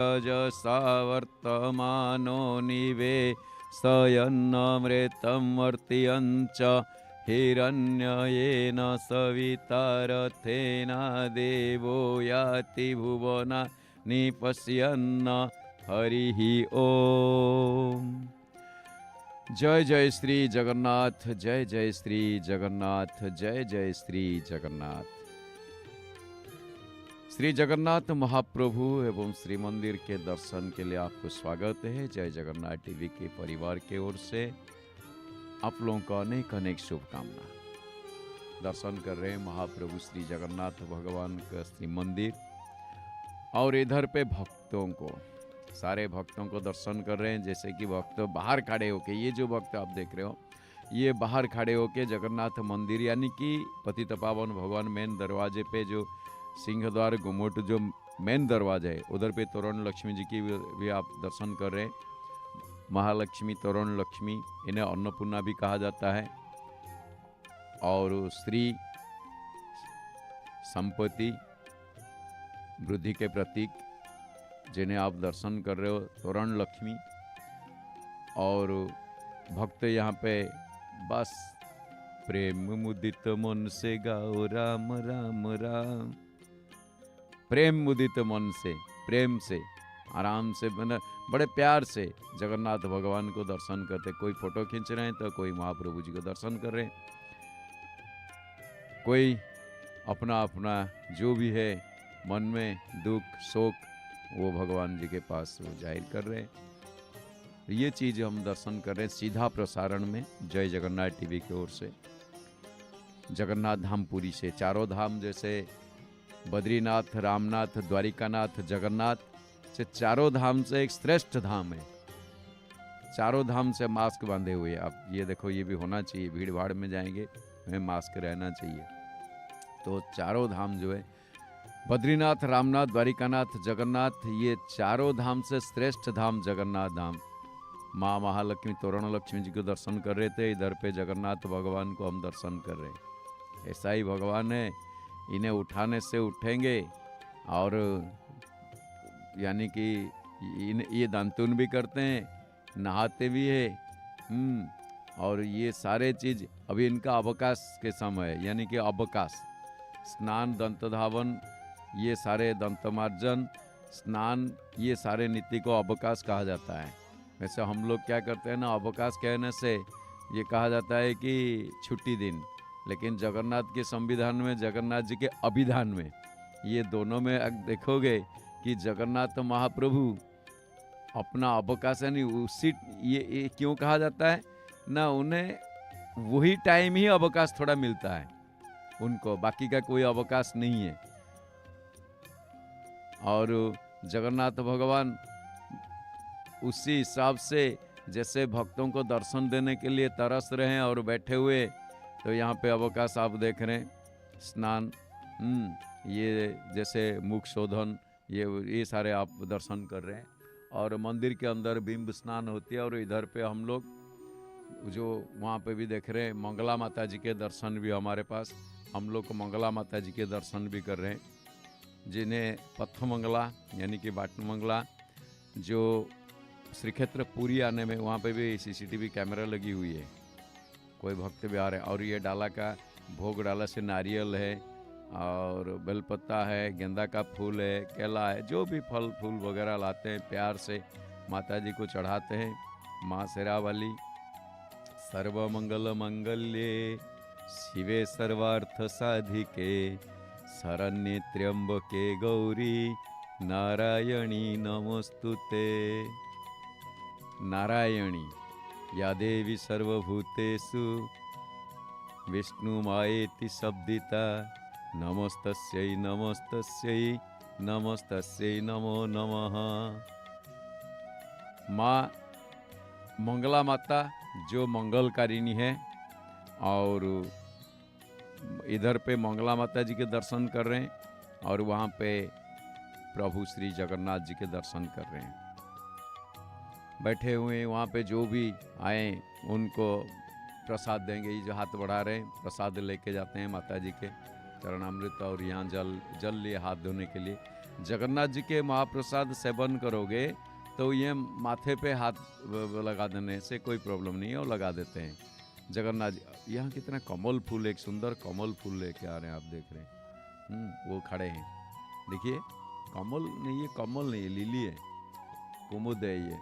रजसा वर्तमानो निवेशयन्नमृतं वर्तियञ्च हिरण्ययेन सवितारथेन देवो याति भुवना निपश्यन्न हरिः ओम। जय जय श्री जगन्नाथ, जय जय श्री जगन्नाथ, जय जय श्री जगन्नाथ। श्री जगन्नाथ महाप्रभु एवं श्री मंदिर के दर्शन के लिए आपको स्वागत है। जय जगन्नाथ टीवी के परिवार की ओर से आप लोगों को अनेक अनेक शुभकामना। दर्शन कर रहे हैं महाप्रभु श्री जगन्नाथ भगवान का श्री मंदिर, और इधर पे भक्तों को, सारे भक्तों को दर्शन कर रहे हैं। जैसे कि भक्त बाहर खड़े होके, ये जो भक्त आप देख रहे हो, ये बाहर खड़े होके जगन्नाथ मंदिर यानी कि पतित पावन भगवान मेन दरवाजे पे जो सिंह द्वार गुम्मट जो मेन दरवाजा है, उधर पे तोरण लक्ष्मी जी की भी आप दर्शन कर रहे हैं। महालक्ष्मी, तोरण लक्ष्मी, इन्हें अन्नपूर्णा भी कहा जाता है। और श्री संपत्ति वृद्धि के प्रतीक जिन्हें आप दर्शन कर रहे हो, तोरण लक्ष्मी। और भक्त यहाँ पे बस प्रेम मुदित मन से गाओ राम राम राम। प्रेम मुदित मन से, प्रेम से, आराम से, बड़े प्यार से जगन्नाथ भगवान को दर्शन करते। कोई फोटो खींच रहे हैं तो कोई महाप्रभु जी को दर्शन कर रहे हैं, कोई अपना अपना जो भी है मन में दुख शोक वो भगवान जी के पास वो जाहिर कर रहे हैं। ये चीज़ हम दर्शन कर रहे हैं सीधा प्रसारण में जय जगन्नाथ टीवी की ओर से। जगन्नाथ धाम पुरी से, चारों धाम जैसे बद्रीनाथ, रामनाथ, द्वारिकानाथ, जगन्नाथ से, चारों धाम से एक श्रेष्ठ धाम है। चारों धाम से मास्क बांधे हुए आप ये देखो, ये भी होना चाहिए। भीड़ भाड़ में जाएंगे हमें मास्क रहना चाहिए। तो चारों धाम जो है, बद्रीनाथ, रामनाथ, द्वारिकानाथ, जगन्नाथ, ये चारों धाम से श्रेष्ठ धाम जगन्नाथ धाम। माँ महालक्ष्मी, तोरण लक्ष्मी जी को दर्शन कर रहे थे, इधर पे जगन्नाथ भगवान को हम दर्शन कर रहे हैं। ऐसा ही भगवान है, इन्हें उठाने से उठेंगे। और यानी कि ये दांतुन भी करते हैं, नहाते भी है। और ये सारे चीज़ अभी इनका अवकाश के समय है, यानी कि अवकाश, स्नान, दंत धावन, ये सारे दंतमार्जन, स्नान, ये सारे नीति को अवकाश कहा जाता है। वैसे हम लोग क्या करते हैं ना, अवकाश कहने से ये कहा जाता है कि छुट्टी दिन, लेकिन जगन्नाथ के संविधान में, जगन्नाथ जी के अभिधान में, ये दोनों में देखोगे कि जगन्नाथ महाप्रभु अपना अवकाश यानी उसी, ये क्यों कहा जाता है ना, उन्हें वही टाइम ही अवकाश थोड़ा मिलता है उनको, बाकी का कोई अवकाश नहीं है। और जगन्नाथ भगवान उसी हिसाब से जैसे भक्तों को दर्शन देने के लिए तरस रहे हैं और बैठे हुए, तो यहाँ पे अवकाश आप देख रहे हैं, स्नान, ये जैसे मुख शोधन, ये सारे आप दर्शन कर रहे हैं। और मंदिर के अंदर बिंब स्नान होती है। और इधर पे हम लोग जो वहाँ पे भी देख रहे हैं, मंगला माता जी के दर्शन भी हमारे पास, हम लोग को मंगला माता जी के दर्शन भी कर रहे हैं, जिन्हें पथ मंगला यानी कि बाट मंगला, जो श्रीक्षेत्र पुरी आने में वहाँ पे भी सीसीटीवी कैमरा लगी हुई है, कोई भक्त भी आ रहे हैं। और ये डाला का भोग, डाला से नारियल है और बेलपत्ता है, गेंदा का फूल है, केला है, जो भी फल फूल वगैरह लाते हैं, प्यार से माता जी को चढ़ाते हैं। माँ शेरा वाली, सर्व मंगल मंगल्ये शिवे सर्वार्थ साधिके शरण्ये त्र्यंबके गौरी नारायणी नमोस्तुते। नारायणी या देवी सर्वभूतेषु विष्णुमायेति शब्दिता, नमस्तस्यै नमस्तस्यै नमस्तस्यै नमो नमः। माँ मंगला माता जो मंगलकारिणी है, और इधर पे मंगला माता जी के दर्शन कर रहे हैं, और वहाँ पे प्रभु श्री जगन्नाथ जी के दर्शन कर रहे हैं। बैठे हुए हैं वहाँ पे, जो भी आए उनको प्रसाद देंगे। ये जो हाथ बढ़ा रहे हैं, प्रसाद लेके जाते हैं माता जी के चरणामृत, और यहाँ जल लिए हाथ धोने के लिए। जगन्नाथ जी के महाप्रसाद सेवन करोगे तो ये माथे पे हाथ लगा देने से कोई प्रॉब्लम नहीं है, वो लगा देते हैं जगन्नाथ जी। यहाँ कितना कमल फूल, एक सुंदर कमल फूल लेके आ रहे हैं, आप देख रहे हैं। वो खड़े हैं, देखिए कमल नहीं, ये कमल नहीं, ये लिली है, कुमुद है ये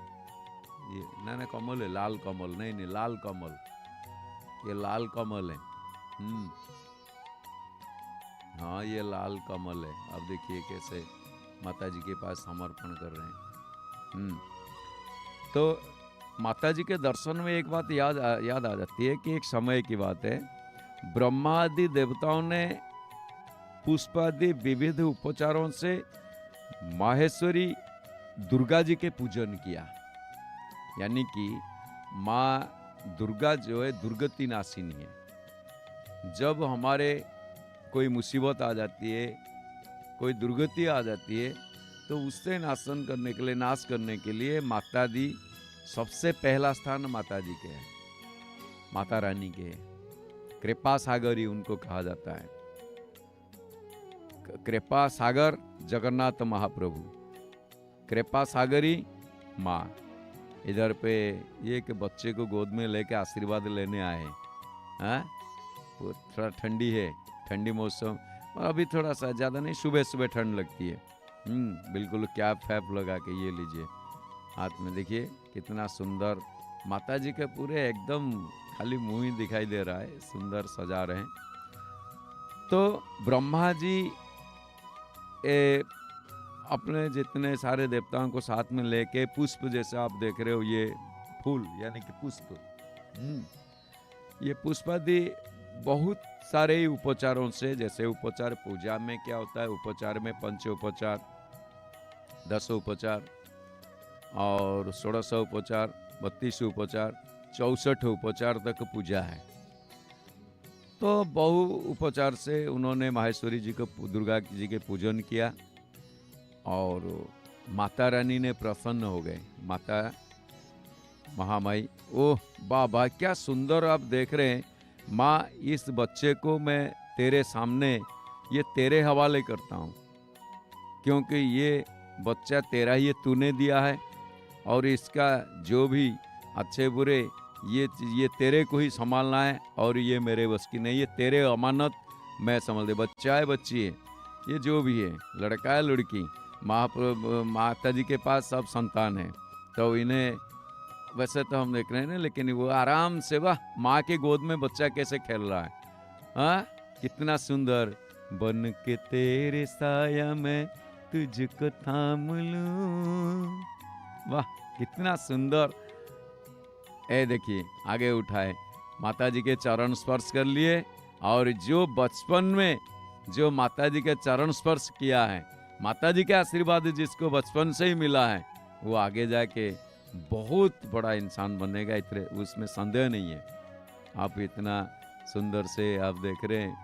ना कमल है, लाल कमल नहीं, लाल कमल, ये लाल कमल है। हाँ ये लाल कमल है। अब देखिए कैसे माता जी के पास समर्पण कर रहे हैं। तो माता जी के दर्शन में एक बात याद आ जाती है कि एक समय की बात है, ब्रह्मादि देवताओं ने पुष्पादि विविध उपचारों से माहेश्वरी दुर्गा जी के पूजन किया। यानी कि माँ दुर्गा जो है दुर्गति नाशिनी है। जब हमारे कोई मुसीबत आ जाती है, कोई दुर्गति आ जाती है, तो उससे नाश करने के लिए माता दी सबसे पहला स्थान माता जी के है, माता रानी के है। कृपा सागरी उनको कहा जाता है। कृपा सागर जगन्नाथ महाप्रभु, कृपा सागरी माँ। इधर पे ये कि बच्चे को गोद में लेके आशीर्वाद लेने आए हैं। वो थोड़ा ठंडी है, ठंडी मौसम, अभी थोड़ा सा ज़्यादा नहीं, सुबह सुबह ठंड लगती है। बिल्कुल कैप फैप लगा के ये लीजिए हाथ में। देखिए कितना सुंदर माता जी के पूरे एकदम खाली मुंह ही दिखाई दे रहा है, सुंदर सजा रहे हैं। तो ब्रह्मा जी अपने जितने सारे देवताओं को साथ में लेके पुष्प, जैसे आप देख रहे हो ये फूल यानी कि पुष्प, ये पुष्पादि बहुत सारे उपचारों से, जैसे उपचार पूजा में क्या होता है, उपचार में 5 उपचार, 10 उपचार और 16 उपचार, 32 उपचार, 64 उपचार तक पूजा है। तो बहु उपचार से उन्होंने माहेश्वरी जी को, दुर्गा जी के पूजन किया और माता रानी ने प्रसन्न हो गए। माता महामाई, ओह वाह क्या सुंदर आप देख रहे हैं माँ, इस बच्चे को मैं तेरे सामने ये तेरे हवाले करता हूँ, क्योंकि ये बच्चा तेरा ही तूने दिया है और इसका जो भी अच्छे बुरे ये तेरे को ही संभालना है और ये मेरे बस की नहीं, ये तेरे अमानत मैं संभाल दे। बच्चा है बच्ची है, ये जो भी है, लड़का है लड़की, माता जी के पास सब संतान है। तो इन्हें वैसे तो हम देख रहे हैं ना, लेकिन वो आराम से वाह माँ के गोद में बच्चा कैसे खेल रहा है। हाँ कितना सुंदर, बन के तेरे साया में तुझको थाम लूं, वाह कितना सुंदर। देखिए आगे उठाए, माता जी के चरण स्पर्श कर लिए और जो बचपन में जो माता जी के चरण स्पर्श किया है, माता जी के आशीर्वाद जिसको बचपन से ही मिला है, वो आगे जाके बहुत बड़ा इंसान बनेगा, इतने उसमें संदेह नहीं है। आप इतना सुंदर से आप देख रहे हैं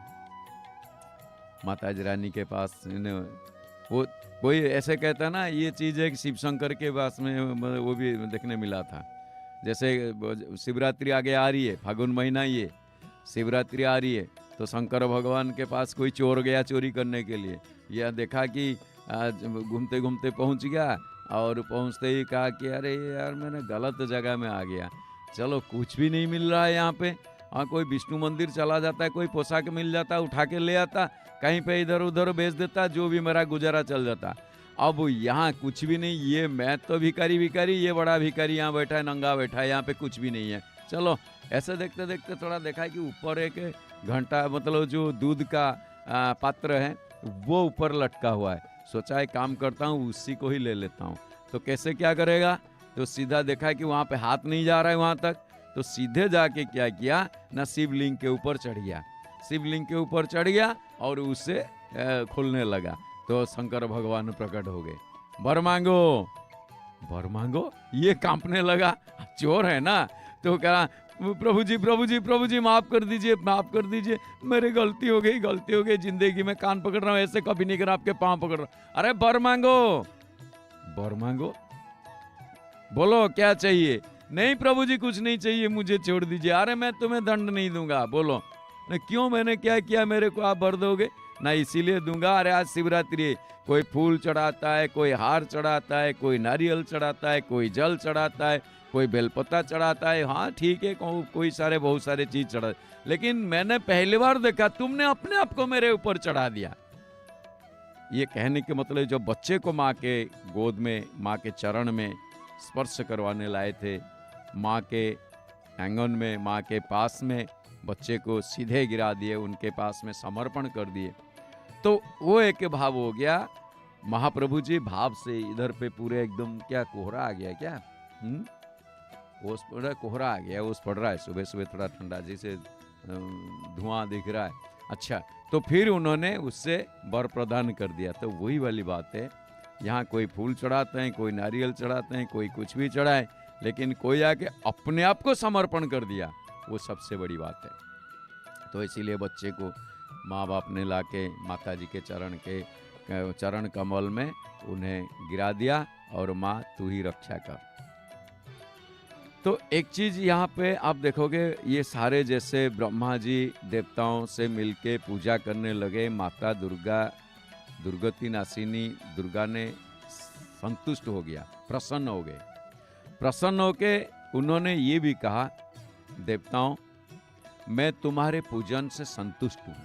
माता जी रानी के पास, वो कोई ऐसे कहता ना, ये चीज़ है कि शिव शंकर के पास में वो भी देखने मिला था। जैसे शिवरात्रि आगे आ रही है, फागुन महीना ये शिवरात्रि आ रही है, तो शंकर भगवान के पास कोई चोर गया चोरी करने के लिए, यह देखा कि घूमते घूमते पहुंच गया और पहुंचते ही कहा कि अरे यार मैंने गलत जगह में आ गया, चलो कुछ भी नहीं मिल रहा है यहाँ पे। हाँ कोई विष्णु मंदिर चला जाता है, कोई पोशाक मिल जाता, उठा के ले आता, कहीं पे इधर उधर बेच देता, जो भी मेरा गुजारा चल जाता। अब यहाँ कुछ भी नहीं, ये मैं तो भिखारी, ये बड़ा भिखारी यहाँ बैठा है, नंगा बैठा है, यहाँ पे कुछ भी नहीं है। चलो ऐसे देखते देखते थोड़ा देखा कि ऊपर एक घंटा, मतलब जो दूध का पात्र है वो ऊपर लटका हुआ है। सोचा है काम करता हूँ उसी को ही ले लेता हूँ। तो कैसे क्या करेगा, तो सीधा देखा कि वहाँ पे हाथ नहीं जा रहा है वहाँ तक, तो सीधे जाके क्या किया ना, शिवलिंग के ऊपर चढ़ गया, शिवलिंग के ऊपर चढ़ गया और उससे खोलने लगा। तो शंकर भगवान प्रकट हो गए, वर मांगो वर मांगो। ये कांपने लगा, चोर है ना, तो कहा प्रभु जी माफ कर दीजिए, मेरी गलती हो गई, जिंदगी में कान पकड़ रहा हूँ ऐसे कभी नहीं करा, आपके पांव पकड़ रहा हूँ। अरे वर मांगो, बोलो क्या चाहिए। नहीं प्रभु जी कुछ नहीं चाहिए, मुझे छोड़ दीजिए। अरे मैं तुम्हें दंड नहीं दूंगा, बोलो ना क्यों मैंने क्या किया मेरे को आप वर दोगे? ना इसीलिए दूंगा। अरे आज शिवरात्रि है, कोई फूल चढ़ाता है, कोई हार चढ़ाता है, कोई नारियल चढ़ाता है, कोई जल चढ़ाता है, कोई बेलपत्ता चढ़ाता है। हाँ ठीक है, कोई सारे बहुत सारे चीज चढ़ा, लेकिन मैंने पहली बार देखा तुमने अपने आप को मेरे ऊपर चढ़ा दिया। ये कहने के मतलब जब बच्चे को माँ के गोद में, माँ के चरण में स्पर्श करवाने लाए थे, माँ के आंगन में, माँ के पास में बच्चे को सीधे गिरा दिए, उनके पास में समर्पण कर दिए, तो वो एक भाव हो गया। महाप्रभु जी भाव से इधर पे पूरे एकदम क्या कोहरा आ गया क्या? ओस पड़ कोहरा आ गया, ओस पड़ रहा है, सुबह सुबह थोड़ा ठंडा जैसे धुआं दिख रहा है। अच्छा, तो फिर उन्होंने उससे वर प्रदान कर दिया। तो वही वाली बात है, यहाँ कोई फूल चढ़ाते हैं, कोई नारियल चढ़ाते हैं, कोई कुछ भी चढ़ाए, लेकिन कोई आके अपने आप को समर्पण कर दिया, वो सबसे बड़ी बात है। तो इसीलिए बच्चे को माँ बाप ने लाके माता जी के चरण कमल में उन्हें गिरा दिया और माँ तू ही रक्षा कर। तो एक चीज यहाँ पे आप देखोगे, ये सारे जैसे ब्रह्मा जी देवताओं से मिलके पूजा करने लगे, माता दुर्गति नासिनी दुर्गा ने संतुष्ट हो गया, प्रसन्न हो गए। प्रसन्न होके उन्होंने ये भी कहा, देवताओं मैं तुम्हारे पूजन से संतुष्ट हूँ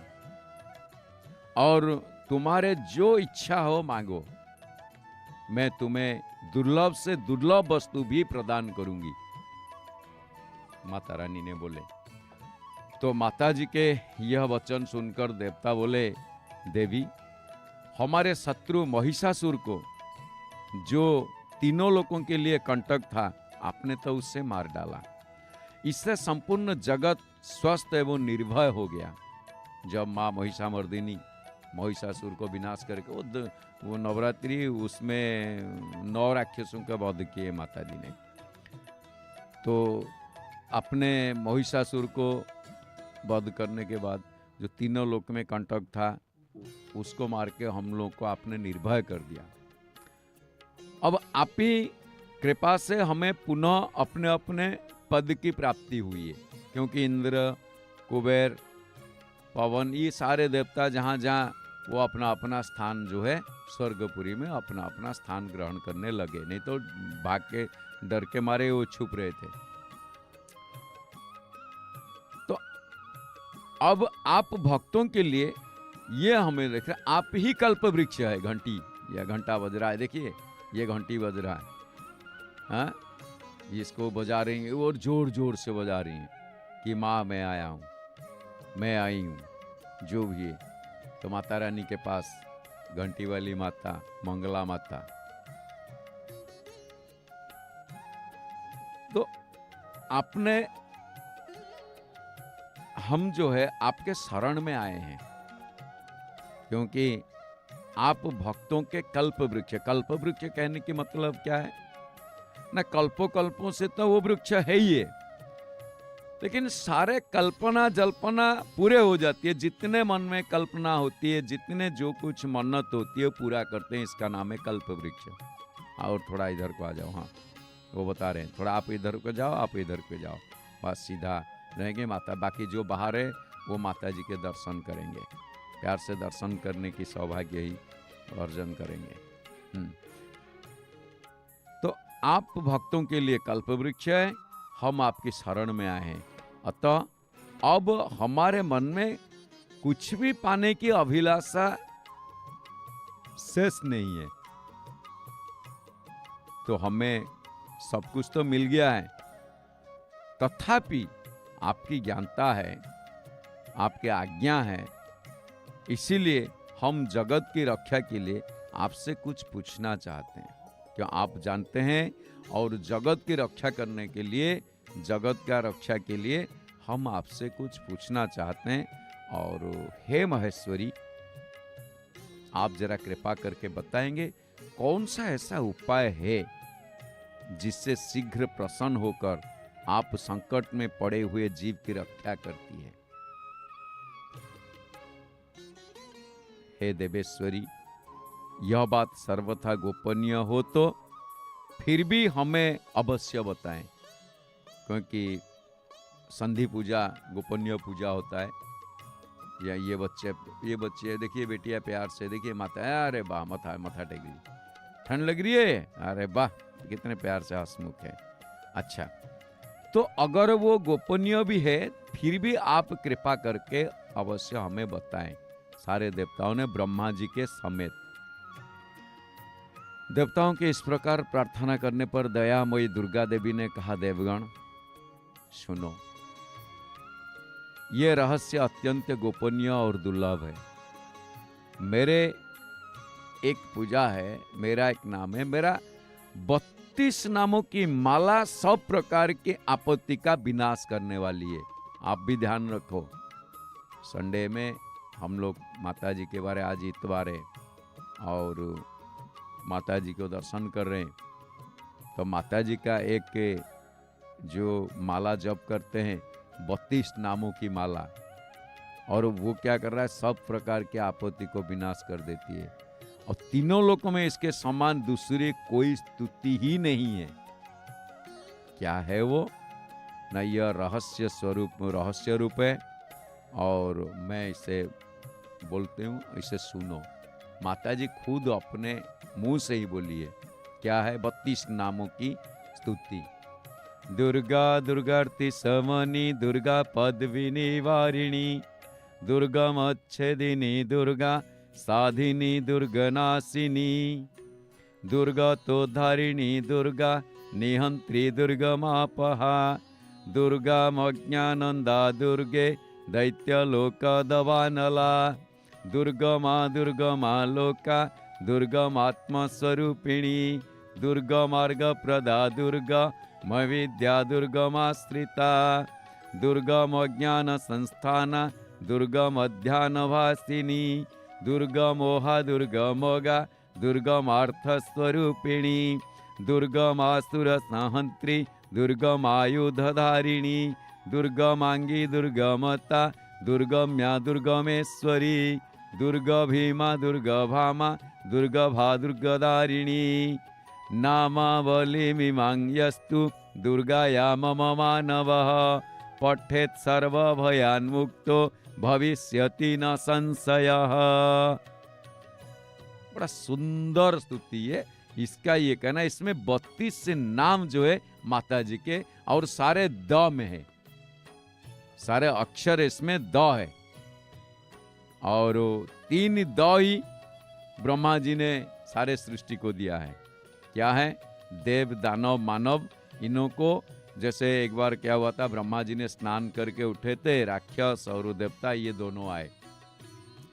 और तुम्हारे जो इच्छा हो मांगो, मैं तुम्हें दुर्लभ से दुर्लभ वस्तु भी प्रदान करूंगी। माता रानी ने बोले। तो माता जी के यह वचन सुनकर देवता बोले, देवी हमारे शत्रु महिषासुर को, जो तीनों लोगों के लिए कंटक था, आपने तो उससे मार डाला। इससे संपूर्ण जगत स्वस्थ एवं निर्भय हो गया। जब माँ महिषामर्दिनी महिषासुर को विनाश करके वो नवरात्रि, उसमें 9 राक्षसों का वध किए माता जी ने, तो अपने महिषासुर को वध करने के बाद जो तीनों लोक में कंटक था, उसको मार के हम लोग को आपने निर्भय कर दिया। अब आप ही कृपा से हमें पुनः अपने अपने पद की प्राप्ति हुई है, क्योंकि इंद्र, कुबेर, पवन, ये सारे देवता जहाँ जहाँ वो अपना अपना स्थान जो है स्वर्गपुरी में अपना अपना स्थान ग्रहण करने लगे, नहीं तो भाग के डर के मारे वो छुप रहे थे। तो अब आप भक्तों के लिए ये हमें देख रहे, आप ही कल्प वृक्ष है। घंटी या घंटा बज रहा है, देखिए ये घंटी बज रहा है, हाँ, इसको बजा रही हैं और जोर जोर से बजा रही हैं कि माँ मैं आया हूँ, मैं आई हूँ, जो भी है। तो माता रानी के पास घंटी वाली माता, मंगला माता, तो आपने, हम जो है आपके शरण में आए हैं, क्योंकि आप भक्तों के कल्प वृक्ष। कल्प वृक्ष कहने की मतलब क्या है ना, कल्पों कल्पों से तो वो वृक्ष है ही है, लेकिन सारे कल्पना जल्पना पूरे हो जाती है। जितने मन में कल्पना होती है, जितने जो कुछ मन्नत होती है पूरा करते हैं, इसका नाम है कल्प वृक्ष। और थोड़ा इधर को आ जाओ, हाँ वो बता रहे हैं, थोड़ा आप इधर को जाओ, आप इधर को जाओ, बस सीधा रहेंगे माता। बाकी जो बाहर है वो माता जी के दर्शन करेंगे, प्यार से दर्शन करने की सौभाग्य ही अर्जन करेंगे। तो आप भक्तों के लिए कल्पवृक्ष है, हम आपकी शरण में आए हैं। अतः अब हमारे मन में कुछ भी पाने की अभिलाषा शेष नहीं है। तो हमें सब कुछ तो मिल गया है, तथापि आपकी ज्ञानता है, आपकी आज्ञा है, इसीलिए हम जगत की रक्षा के लिए आपसे कुछ पूछना चाहते हैं। क्यों आप जानते हैं, और जगत की रक्षा करने के लिए, जगत का रक्षा के लिए हम आपसे कुछ पूछना चाहते हैं। और हे महेश्वरी, आप जरा कृपा करके बताएंगे कौन सा ऐसा उपाय है जिससे शीघ्र प्रसन्न होकर आप संकट में पड़े हुए जीव की रक्षा करती है। हे देवेश्वरी, यह बात सर्वथा गोपनीय हो तो फिर भी हमें अवश्य बताएं, क्योंकि संधि पूजा गोपनीय पूजा होता है, या ये बच्चे देखिए बेटिया प्यार से देखिए माता, अरे वाह मथा मथा टेक ली, ठंड लग रही है, अरे वाह कितने प्यार से हंसमुख है। अच्छा, तो अगर वो गोपनीय भी है फिर भी आप कृपा करके अवश्य हमें बताएं। सारे देवताओं ने ब्रह्मा जी के समेत देवताओं के इस प्रकार प्रार्थना करने पर दयामयी दुर्गा देवी ने कहा, देवगण सुनो, ये रहस्य अत्यंत गोपनीय और दुर्लभ है। मेरे एक पूजा है, मेरा एक नाम है, मेरा 32 नामों की माला सब प्रकार के आपत्ति का विनाश करने वाली है। आप भी ध्यान रखो। संडे में हम लोग माता जी के बारे, आज इतवार है और माता जी को दर्शन कर रहे हैं, तो माता जी का एक जो माला जप करते हैं 32 नामों की माला, और वो क्या कर रहा है, सब प्रकार के आपत्ति को विनाश कर देती है, और तीनों लोकों में इसके समान दूसरी कोई स्तुति ही नहीं है। क्या है वो? न यह रहस्य रूप है, और मैं इसे बोलते हूँ, इसे सुनो। माता जी खुद अपने मुंह से ही बोली है। क्या है? 32 नामों की स्तुति। दुर्गा दुर्गार्ति समनी, दुर्गा पदविनी वारिणी, दुर्गा मच्छेदिनी, दुर्गा साधिनी, दुर्गनाशिनी, दुर्गा तो धारिणी, दुर्गा निहंत्री, दुर्गमापहा, दुर्गा मज्ञानंदा, दुर्गे दैत्यलोक दवानला, दुर्गमा लोका, दुर्गमात्मस्वरूपिणी, दुर्गमार्गप्रदा, दुर्गमविद्या, दुर्गमाश्रिता, दुर्गमज्ञान संस्थान, दुर्गमध्यानभासिनी, दुर्गमोहा, दुर्गमोगा, दुर्गमार्थस्वरूपिणी, दुर्गमासुर सहंत्री, दुर्गमायुधधारिणी, दुर्गमांगी, दुर्गमता, दुर्गम्या, दुर्गमेश्वरी, दुर्गभीमा, दुर्गभामा, दुर्गभा, दुर्गदारिणी, नामावलिमिमांयस्तु दुर्गाया मम मानवः, पठेत् सर्वभयान्मुक्तो भविष्यति न संशयः। बड़ा सुंदर स्तुति है इसका। ये कहना, इसमें 32 नाम जो है माता जी के, और सारे द में है, सारे अक्षर इसमें द है, और 3 द ही ब्रह्मा जी ने सारे सृष्टि को दिया है। क्या है? देव, दानव, मानव, इन्हों को, जैसे एक बार क्या हुआ था, ब्रह्मा जी ने स्नान करके उठे थे, राक्षस और देवता ये दोनों आए।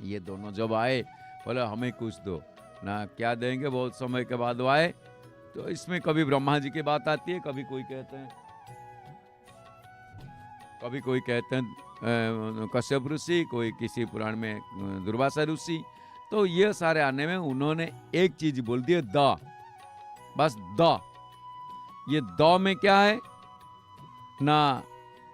ये दोनों जब आए, बोले हमें कुछ दो ना, क्या देंगे? बहुत समय के बाद वो आए, तो इसमें कभी ब्रह्मा जी की बात आती है, कभी कोई कहते हैं कश्यप ऋषि, कोई किसी पुराण में दुर्वासा ऋषि। तो ये सारे आने में उन्होंने एक चीज बोल दी, द, बस द। ये द में क्या है ना,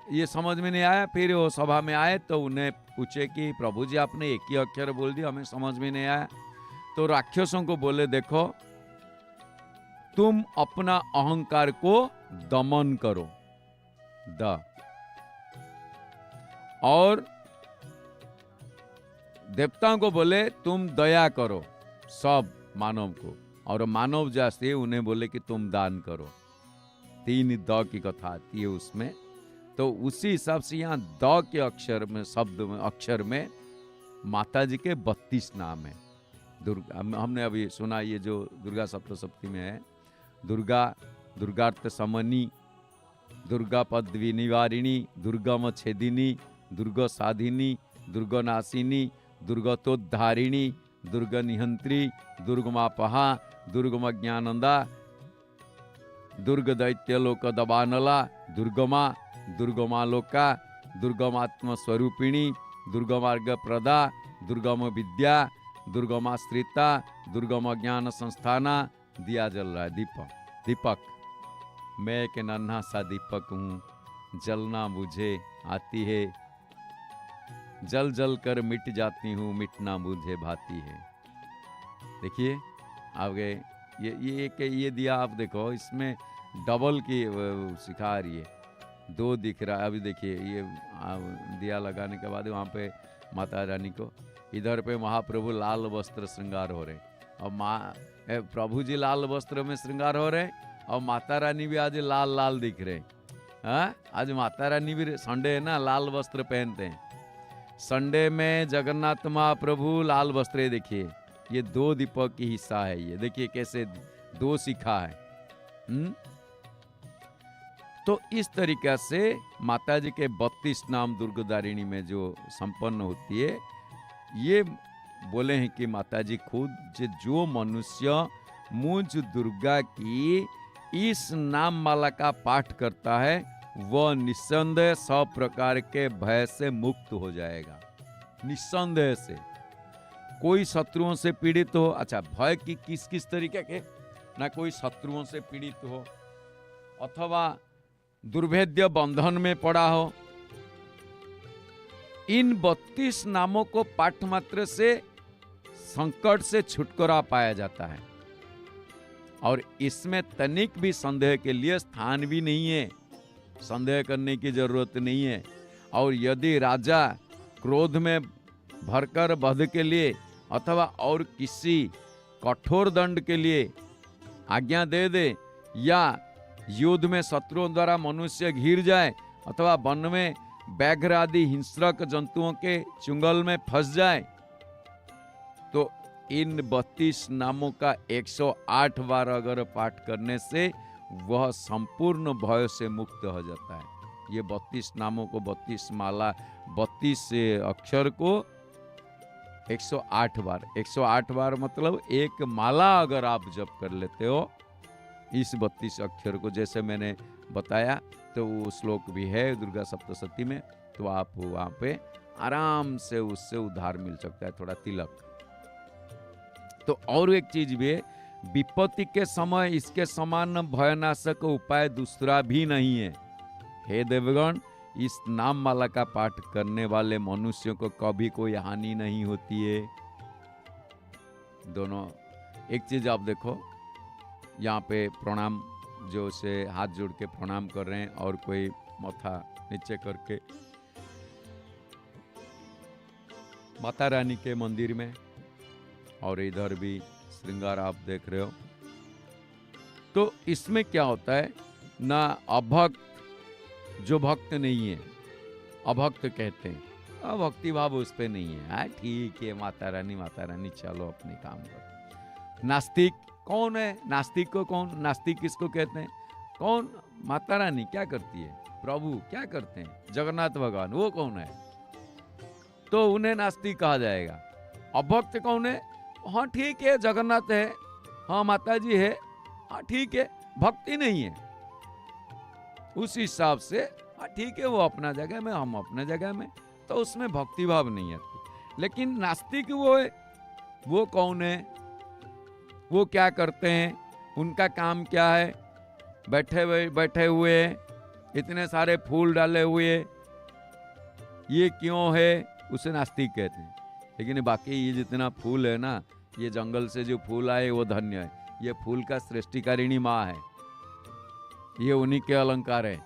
ये समझ में नहीं आया। फिर वो सभा में आए तो उन्हें पूछे कि प्रभु जी आपने एक ही अक्षर बोल दिया, हमें समझ में नहीं आया। तो राक्षसों को बोले, देखो तुम अपना अहंकार को दमन करो, द, और देवताओं को बोले तुम दया करो सब मानव को, और मानव जैसे उन्हें बोले कि तुम दान करो। 3 द की कथा आती है उसमें। तो उसी हिसाब से यहाँ द के अक्षर में, शब्द में, अक्षर में माता जी के 32 नाम है। दुर्गा, हमने अभी सुना, ये जो दुर्गा सप्तशती में है, दुर्गा दुर्गार्थ समनी, दुर्गा पदवी निवारिणी, दुर्गम छेदिनी, दुर्गा साधिनी, दुर्गनाशिनी, दुर्गतोद्धारिणी, दुर्ग निहंत्री, दुर्गमापहा, दुर्गम ज्ञानंदा, दुर्ग दैत्यलोक दबानला, दुर्गमा, दुर्गमालोका, दुर्गमात्म स्वरूपिणी, दुर्गमार्ग प्रदा, दुर्गम विद्या, दुर्गमाश्रिता, दुर्गम ज्ञान संस्थाना। दिया जल रहा है, दीपक। मैं एक नन्हा सा दीपक हूँ, जलना मुझे आती है, जल जल कर मिट जाती हूँ, मिटना मुझे भाती है। देखिए आगे ये दिया आप देखो, इसमें डबल की सिखा रही है। दो दिख रहा है। अभी देखिए ये दिया लगाने के बाद वहाँ पे माता रानी को, इधर पे महाप्रभु लाल वस्त्र श्रृंगार हो रहे, और प्रभु जी लाल वस्त्र में श्रृंगार हो रहे, और माता रानी भी आज लाल लाल दिख रहे। हाँ, आज माता रानी भी संडे है ना, लाल वस्त्र पहनते हैं। संडे में जगन्नाथ महाप्रभु लाल वस्त्र, ये देखिए ये दो दीपक की हिस्सा है, ये देखिए कैसे दो शिखा है। तो इस तरीका से माता जी के 32 नाम दुर्गदारिणी में जो संपन्न होती है, ये बोले हैं कि माता जी खुद जो मनुष्य मुझ दुर्गा की इस नाम माला का पाठ करता है वह निस्संदेह सब प्रकार के भय से मुक्त हो जाएगा। निस्संदेह से, कोई शत्रुओं से पीड़ित हो, अच्छा भय की किस किस तरीके के, ना कोई शत्रुओं से पीड़ित हो, अथवा दुर्भेद्य बंधन में पड़ा हो, इन 32 नामों को पाठ मात्र से संकट से छुटकारा पाया जाता है। और इसमें तनिक भी संदेह के लिए स्थान भी नहीं है, संदेह करने की जरूरत नहीं है। और यदि राजा क्रोध में भरकर वध के लिए अथवा और किसी कठोर दंड के लिए आज्ञा दे दे, या युद्ध में शत्रुओं द्वारा मनुष्य घिर जाए, अथवा वन में व्याघ्र आदि हिंसक जंतुओं के चुंगल में फंस जाए, तो इन 32 नामों का 108 बार अगर पाठ करने से वह संपूर्ण भय से मुक्त हो जाता है। ये 32 नामों को, 32 माला, 32 अक्षर को 108 बार, 108 बार मतलब एक माला अगर आप जप कर लेते हो इस 32 अक्षर को, जैसे मैंने बताया, तो वो श्लोक भी है दुर्गा सप्तशती में, तो आप वहाँ पे आराम से उससे उद्धार मिल सकता है, थोड़ा तिलक। तो और एक चीज भी है, विपत्ति के समय इसके समान भयनाशक उपाय दूसरा भी नहीं है। हे देवगण, इस नाम माला का पाठ करने वाले मनुष्यों को कभी कोई हानि नहीं होती है। दोनों, एक चीज आप देखो, यहाँ पे प्रणाम, जो से हाथ जोड़ के प्रणाम कर रहे हैं, और कोई माथा नीचे करके माता रानी के मंदिर में, और इधर भी श्रृंगार आप देख रहे हो। तो इसमें क्या होता है ना, अभक्त, जो भक्त नहीं है, अभक्त कहते हैं, अभक्ति भाव उस पे नहीं है। हाँ ठीक है, माता रानी चलो अपने काम करो। नास्तिक कौन है? नास्तिक को कौन, नास्तिक किसको कहते हैं? कौन? माता रानी क्या करती है, प्रभु क्या करते हैं, जगन्नाथ भगवान, वो कौन है? तो उन्हें नास्तिक कहा जाएगा। अभक्त कौन है? हाँ ठीक है, जगन्नाथ है, हाँ माता जी है, हाँ ठीक है, भक्ति नहीं है उस हिसाब से। हाँ ठीक है, वो अपना जगह में, हम अपने जगह में, तो उसमें भक्ति भाव नहीं आती। लेकिन नास्तिक वो है, वो कौन है, वो क्या करते हैं, उनका काम क्या है, बैठे हुए इतने सारे फूल डाले हुए, ये क्यों है, उसे नास्तिक कहते हैं। लेकिन बाकी ये जितना फूल है ना, ये जंगल से जो फूल आए वो धन्य है, ये फूल का सृष्टिकारिणी माँ है, ये उन्हीं के अलंकार है।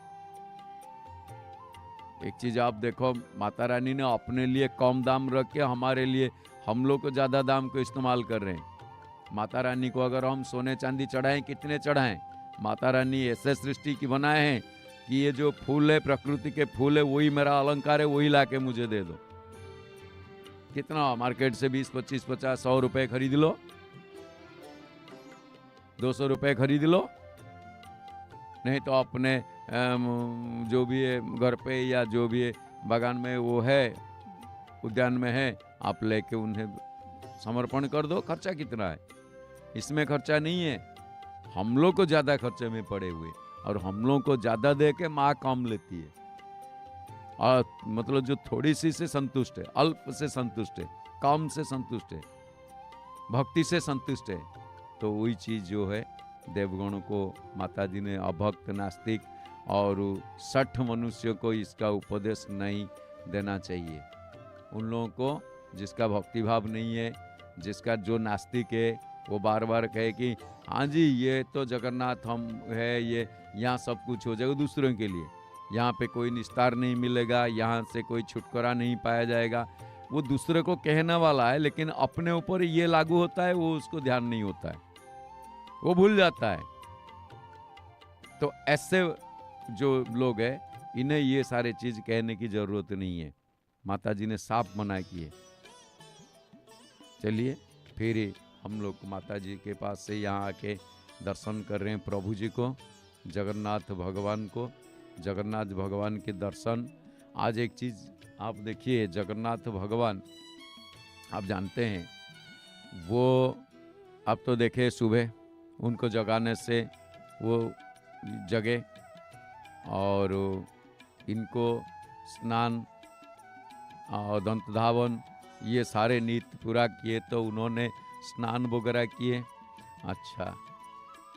एक चीज आप देखो, माता रानी ने अपने लिए कम दाम रख के हमारे लिए, हम लोग को ज्यादा दाम को इस्तेमाल कर रहे हैं। माता रानी को अगर हम सोने चांदी चढ़ाएं, कितने चढ़ाएं? माता रानी ऐसे सृष्टि की बनाए हैं कि ये जो फूल है, प्रकृति के फूल है, वही मेरा अलंकार है, वही लाके मुझे दे दो। कितना मार्केट से 20, 25, 50, 100 रुपए खरीद लो, 200 रुपए खरीद लो, नहीं तो अपने जो भी है घर पे या जो भी है बागान में वो है, उद्यान में है, आप लेके उन्हें समर्पण कर दो। खर्चा कितना है? इसमें खर्चा नहीं है, हम लोग को ज्यादा खर्चे में पड़े हुए, और हम लोग को ज्यादा दे के माँ कम लेती है, और मतलब जो थोड़ी सी से संतुष्ट है, अल्प से संतुष्ट है, कम से संतुष्ट है, भक्ति से संतुष्ट है। तो वही चीज जो है देवगणों को माता जी ने अभक्त, नास्तिक और 60 मनुष्यों को इसका उपदेश नहीं देना चाहिए। उन लोगों को जिसका भक्ति भाव नहीं है, जिसका जो नास्तिक है, वो बार बार कहे कि हाँ जी ये तो जगन्नाथ हम है, ये यहाँ सब कुछ हो जाएगा दूसरों के लिए, यहाँ पे कोई निस्तार नहीं मिलेगा, यहाँ से कोई छुटकारा नहीं पाया जाएगा। वो दूसरे को कहने वाला है, लेकिन अपने ऊपर ये लागू होता है, वो उसको ध्यान नहीं होता है, वो भूल जाता है। तो ऐसे जो लोग हैं, इन्हें ये सारे चीज कहने की जरूरत नहीं है। माता जी ने साफ मना किए। चलिए फिर हम लोग माता जी के पास से यहाँ आके दर्शन कर रहे हैं प्रभु जी को, जगन्नाथ भगवान को, जगन्नाथ भगवान के दर्शन। आज एक चीज़ आप देखिए, जगन्नाथ भगवान आप जानते हैं, वो अब तो देखे सुबह उनको जगाने से वो जगे, और इनको स्नान और दंत धावन ये सारे नित्य पूरा किए, तो उन्होंने स्नान वगैरह किए। अच्छा,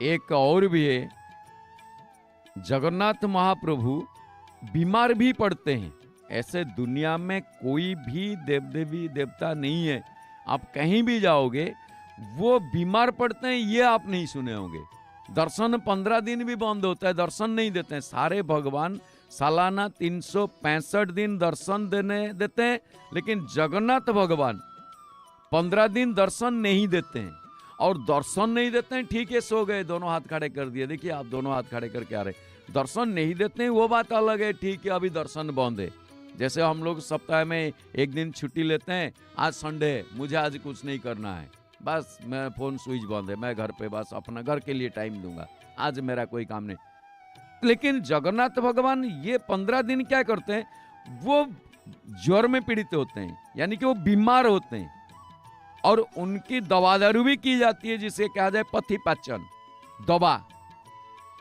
एक और भी है, जगन्नाथ महाप्रभु बीमार भी पड़ते हैं। ऐसे दुनिया में कोई भी देव देवी देवता नहीं है, आप कहीं भी जाओगे वो बीमार पड़ते हैं, ये आप नहीं सुने होंगे। दर्शन 15 दिन भी बंद होता है, दर्शन नहीं देते हैं। सारे भगवान सालाना 365 दिन दर्शन देते हैं, लेकिन जगन्नाथ भगवान 15 दिन दर्शन नहीं देते हैं। और दर्शन नहीं देते हैं, ठीक है, सो गए, दोनों हाथ खड़े कर दिए। देखिए आप दोनों हाथ खड़े करके आ रहे, दर्शन नहीं देते हैं वो बात अलग है, ठीक है, अभी दर्शन बंद है। जैसे हम लोग सप्ताह में एक दिन छुट्टी लेते हैं, आज संडे है, मुझे आज कुछ नहीं करना है, बस मैं फोन स्विच बंद है, मैं घर पे बस अपना घर के लिए टाइम दूंगा, आज मेरा कोई काम नहीं। लेकिन जगन्नाथ भगवान ये 15 दिन क्या करते हैं, वो ज्वर में पीड़ित होते हैं, यानी कि वो बीमार होते हैं, और उनकी दवा दारू भी की जाती है, जिसे कहा जाए पथि पाचन,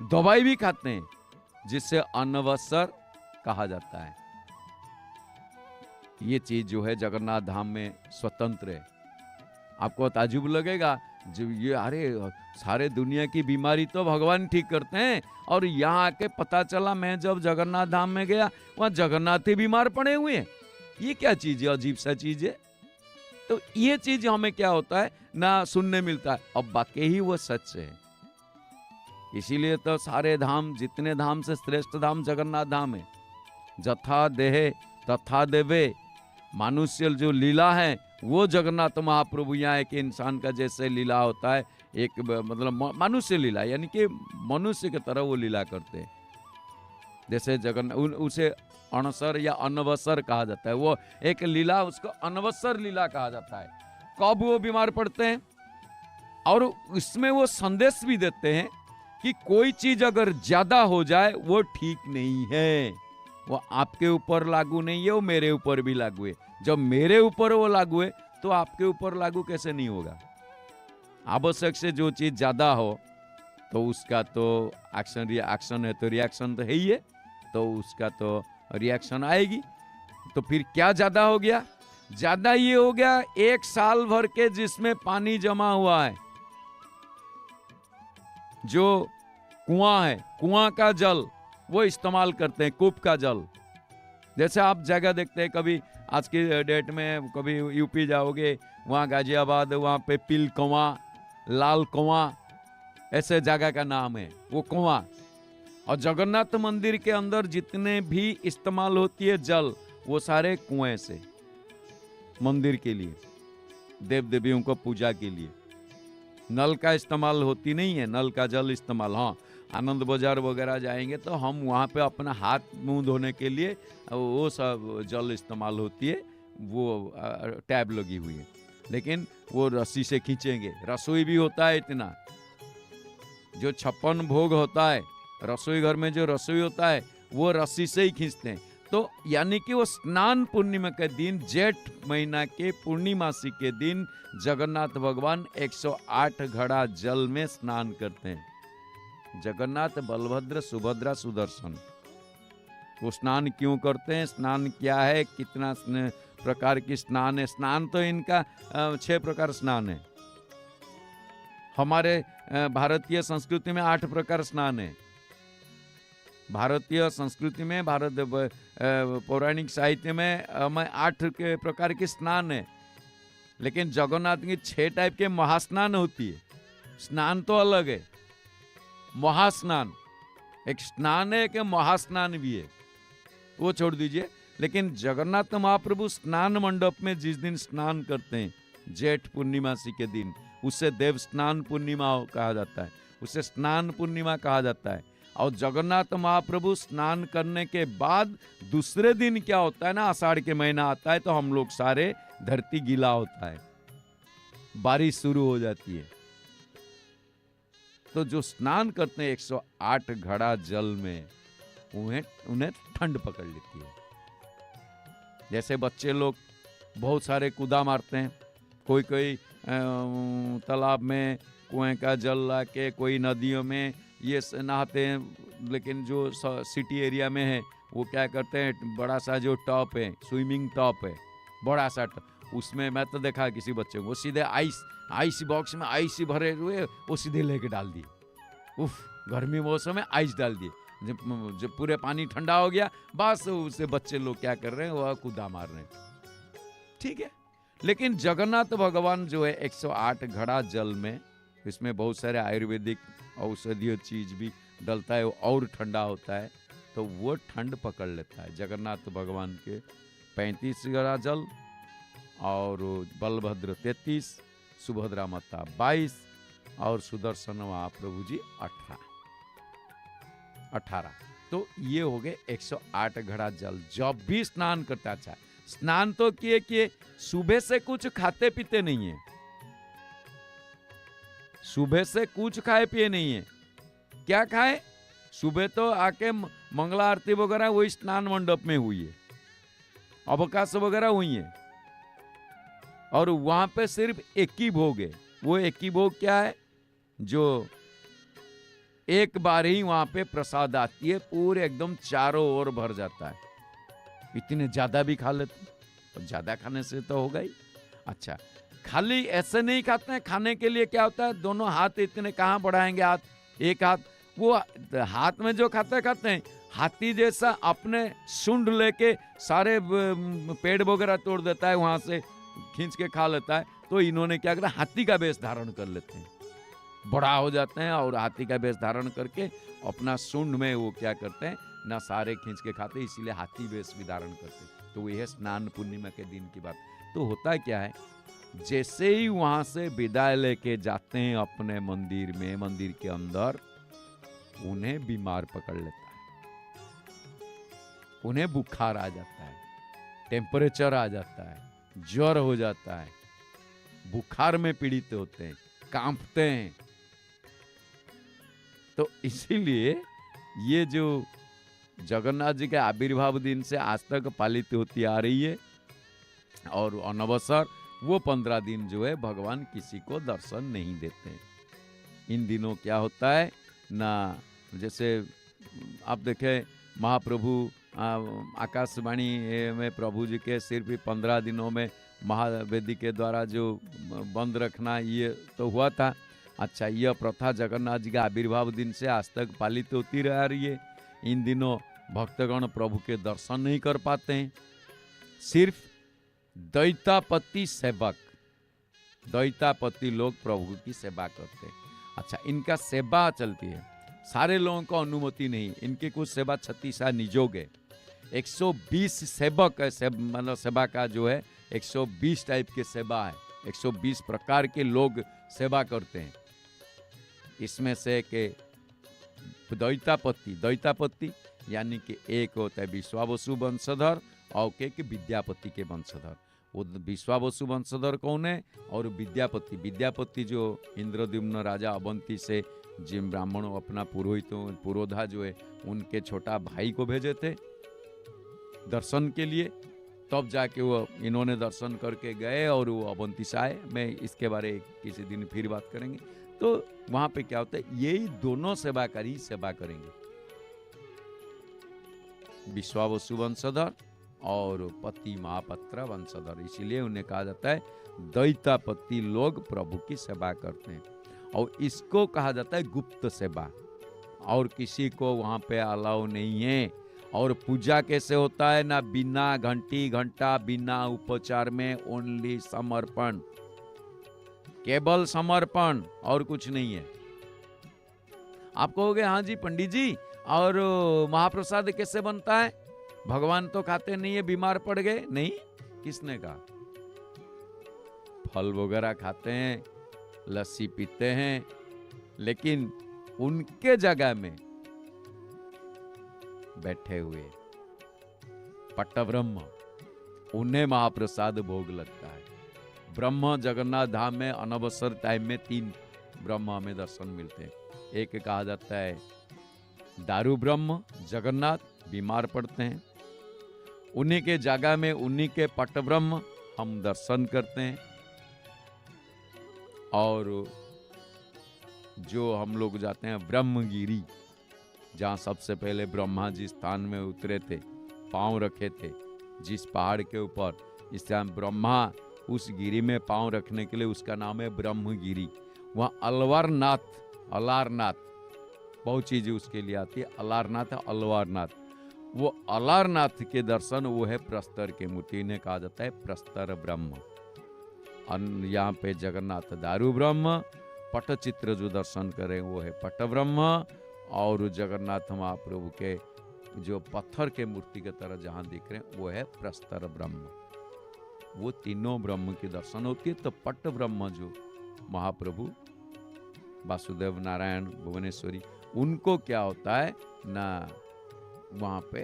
दवाई भी खाते हैं, जिससे अनवसर कहा जाता है। ये चीज जो है जगन्नाथ धाम में स्वतंत्र है। आपको ताजुब लगेगा, जो ये अरे सारे दुनिया की बीमारी तो भगवान ठीक करते हैं, और यहाँ आके पता चला मैं जब जगन्नाथ धाम में गया वहाँ जगन्नाथ ही बीमार पड़े हुए हैं। ये क्या चीज है, अजीब सा चीज है। तो ये चीज हमें क्या होता है ना सुनने मिलता है, अब वाकई ही वो सच है। इसीलिए तो सारे धाम, जितने धाम से श्रेष्ठ धाम जगन्नाथ धाम है। जथा देहे तथा देवे, मनुष्य जो लीला है वो जगन्नाथ महाप्रभु यहाँ एक इंसान का जैसे लीला होता है, एक मतलब मनुष्य लीला, यानी कि मनुष्य की तरह वो लीला करते हैं। जैसे जगन्नाथ, उसे अणसर या अनवसर कहा जाता है, वो एक लीला, उसको अनवसर लीला कहा जाता है। कब वो बीमार पड़ते हैं, और इसमें वो संदेश भी देते हैं कि कोई चीज अगर ज्यादा हो जाए वो ठीक नहीं है, वो आपके ऊपर लागू नहीं है, वो मेरे ऊपर भी लागू है। जब मेरे ऊपर वो लागू है तो आपके ऊपर लागू कैसे नहीं होगा। आवश्यक से जो चीज ज्यादा हो तो उसका तो एक्शन है, तो रिएक्शन तो है ही है, तो उसका तो रिएक्शन आएगी। तो फिर क्या ज्यादा हो गया, ज्यादा ये हो गया 1 साल भर के जिसमें पानी जमा हुआ है, जो कुआं है, कुआं का जल वो इस्तेमाल करते हैं, कूप का जल। जैसे आप जगह देखते हैं, कभी आज की डेट में कभी यूपी जाओगे, वहाँ गाजियाबाद, वहाँ पे पिल कुआं, लाल कुआं, ऐसे जगह का नाम है वो कुआं। और जगन्नाथ मंदिर के अंदर जितने भी इस्तेमाल होती है जल, वो सारे कुएं से, मंदिर के लिए, देव देवियों को पूजा के लिए। नल का इस्तेमाल होती नहीं है, नल का जल इस्तेमाल। हाँ, आनंद बाजार वगैरह जाएंगे तो हम वहाँ पे अपना हाथ मुंह धोने के लिए वो सब जल इस्तेमाल होती है, वो टैब लगी हुई है, लेकिन वो रस्सी से खींचेंगे। रसोई भी होता है इतना, जो 56 भोग होता है रसोई घर में, जो रसोई होता है वो रस्सी से ही खींचते हैं। तो यानी कि वो स्नान पूर्णिमा के दिन, जेठ महीना के पूर्णिमासी के दिन, जगन्नाथ भगवान 108 घड़ा जल में स्नान करते हैं। जगन्नाथ, बलभद्र, सुभद्रा, सुदर्शन, वो स्नान क्यों करते हैं, स्नान क्या है, कितना प्रकार की स्नान है। स्नान तो इनका 6 प्रकार स्नान है। हमारे भारतीय संस्कृति में 8 प्रकार स्नान है। भारतीय संस्कृति में, भारत पौराणिक साहित्य में 8 के प्रकार के स्नान है, लेकिन जगन्नाथ की 6 टाइप के महास्नान होती है। स्नान तो अलग है, महास्नान एक स्नान है, एक महास्नान भी है, वो छोड़ दीजिए। लेकिन जगन्नाथ महाप्रभु स्नान मंडप में जिस दिन स्नान करते हैं जेठ पूर्णिमासी के दिन, उसे देव स्नान पूर्णिमा कहा जाता है, उसे स्नान पूर्णिमा कहा जाता है। और जगन्नाथ महाप्रभु स्नान करने के बाद दूसरे दिन क्या होता है ना, आषाढ़ के महीना आता है तो हम लोग सारे, धरती गीला होता है, बारिश शुरू हो जाती है। तो जो स्नान करते हैं 108 घड़ा जल में, उन्हें ठंड पकड़ लेती है। जैसे बच्चे लोग बहुत सारे कूदा मारते हैं, कोई कोई तालाब में कुएं का जल ला के, कोई नदियों में ये नहाते हैं। लेकिन जो सिटी एरिया में है वो क्या करते हैं, बड़ा सा जो टॉप है, स्विमिंग टॉप है, बड़ा सा उसमें मैं तो देखा किसी बच्चे को सीधे आइस बॉक्स में आइस भरे हुए वो सीधे लेके डाल दिए। उफ, गर्मी मौसम में आइस डाल दिए, जब पूरे पानी ठंडा हो गया बस उसे बच्चे लोग क्या कर रहे हैं, वह कूदा मार रहे हैं। ठीक है, लेकिन जगन्नाथ भगवान जो है 108 घड़ा जल में, इसमें बहुत सारे आयुर्वेदिक औषधीय चीज भी डलता है, और ठंडा होता है, तो वो ठंड पकड़ लेता है। जगन्नाथ भगवान के 35 घड़ा जल और बलभद्र 33, सुभद्रा माता 22 और सुदर्शन महाप्रभु जी 18। तो ये हो गए 108 घड़ा जल। जब भी स्नान करता, अच्छा स्नान तो किए सुबह से कुछ खाते पीते नहीं है, सुबह से कुछ खाए पिए नहीं है। क्या खाए, सुबह तो आके मंगला आरती वगैरह वही स्नान मंडप में हुई है, अवकाश वगैरह हुई है, और वहां पे सिर्फ एक ही भोग है। वो एक ही भोग क्या है, जो एक बार ही वहां पे प्रसाद आती है, पूरे एकदम चारों ओर भर जाता है। इतने ज्यादा भी खा लेते, तो ज्यादा खाने से तो होगा ही। अच्छा, खाली ऐसे नहीं खाते हैं, खाने के लिए क्या होता है, दोनों हाथ इतने कहाँ बढ़ाएंगे, हाथ एक हाथ, वो हाथ में जो खाते हैं, हाथी जैसा अपने सूंड लेके सारे पेड़ वगैरह तोड़ देता है, वहां से खींच के खा लेता है। तो इन्होंने क्या करा, हाथी का वेश धारण कर लेते हैं, बड़ा हो जाते हैं, और हाथी का वेश धारण करके अपना सूंड में वो क्या करते हैं ना, सारे खींच के खाते, इसीलिए हाथी वेश भी धारण करते हैं। तो यह स्नान पूर्णिमा के दिन की बात। तो होता क्या है, जैसे ही वहां से विदाई लेके जाते हैं अपने मंदिर में, मंदिर के अंदर, उन्हें बीमार पकड़ लेता है, उन्हें बुखार आ जाता है, टेम्परेचर आ जाता है, ज्वर हो जाता है, बुखार में पीड़ित होते हैं, कांपते हैं। तो इसीलिए ये जो जगन्नाथ जी के आविर्भाव दिन से आज तक पालित होती आ रही है, और अनवसर वो 15 दिन जो है भगवान किसी को दर्शन नहीं देते। इन दिनों क्या होता है ना, जैसे आप देखें महाप्रभु आकाशवाणी में प्रभु जी के सिर्फ 15 दिनों में महावेदी के द्वारा जो बंद रखना, ये तो हुआ था। अच्छा, यह प्रथा जगन्नाथ जी का आविर्भाव दिन से आज तक पालित होती रह रही है। इन दिनों भक्तगण प्रभु के दर्शन नहीं कर पाते हैं, सिर्फ दैतापति सेवक, दैतापति लोग प्रभु की सेवा करते हैं। अच्छा, इनका सेवा चलती है, सारे लोगों को अनुमति नहीं, इनकी कुछ सेवा 36 निजोग है, 120 सेवक है, मतलब सेवा का जो है 120 टाइप के सेवा है, 120 प्रकार के लोग सेवा करते हैं। इसमें से के दैतापति यानी कि एक होता है विश्वावसु वंशधर, और एक विद्यापति के वंशधर। वो विश्वावसु वंशधर कौन है, और विद्यापति जो इंद्रद्युम्न राजा अवंती से जिन ब्राह्मणों अपना पुरोधा जो है उनके छोटा भाई को भेजे थे दर्शन के लिए, तब जाके वो इन्होंने दर्शन करके गए और वो अवंती से आए। मैं इसके बारे किसी दिन फिर बात करेंगे। तो वहां पे क्या होता है, यही दोनों सेवाकारी सेवा करेंगे, विश्वावसु वंशधर और पति महापत्र वंशधर, इसीलिए उन्हें कहा जाता है दैतापति लोग प्रभु की सेवा करते हैं। और इसको कहा जाता है गुप्त सेवा, और किसी को वहां पे अलाउ नहीं है। और पूजा कैसे होता है ना, बिना घंटी घंटा, बिना उपचार में, ओनली समर्पण, केवल समर्पण और कुछ नहीं है। आप कहोगे हाँ जी पंडित जी, और महाप्रसाद कैसे बनता है? भगवान तो खाते नहीं है, बीमार पड़ गए। नहीं, किसने कहा? फल वगैरह खाते हैं, लस्सी पीते हैं, लेकिन उनके जगह में बैठे हुए पट्टब्रह्म, उन्हें महाप्रसाद भोग लगता है। ब्रह्म जगन्नाथ धाम में अनवसर टाइम में 3 ब्रह्म हमें दर्शन मिलते हैं। एक कहा जाता है दारू ब्रह्म, जगन्नाथ बीमार पड़ते हैं, उन्हीं के जगह में उन्हीं के पट्टब्रह्म हम दर्शन करते हैं। और जो हम लोग जाते हैं ब्रह्मगिरी, जहाँ सबसे पहले ब्रह्मा जी स्थान में उतरे थे, पांव रखे थे जिस पहाड़ के ऊपर, इस टाइम ब्रह्मा उस गिरी में पांव रखने के लिए उसका नाम है ब्रह्मगिरी। वहाँ अलवारनाथ, अलारनाथ, बहुत चीजें उसके लिए आती है, अलारनाथ है, अलवारनाथ। वो अलारनाथ के दर्शन वो है प्रस्तर के मूर्ति, इन्हें कहा जाता है प्रस्तर ब्रह्म। यहाँ पे जगन्नाथ दारू ब्रह्म, पटचित्र जो दर्शन करें वो है पट ब्रह्म, और जगन्नाथ महाप्रभु के जो पत्थर के मूर्ति के तरह जहाँ दिख रहे हैं वो है प्रस्तर ब्रह्म। वो तीनों ब्रह्म की दर्शन होती है। तो पट ब्रह्म जो महाप्रभु वासुदेव नारायण भुवनेश्वरी, उनको क्या होता है ना, वहाँ पे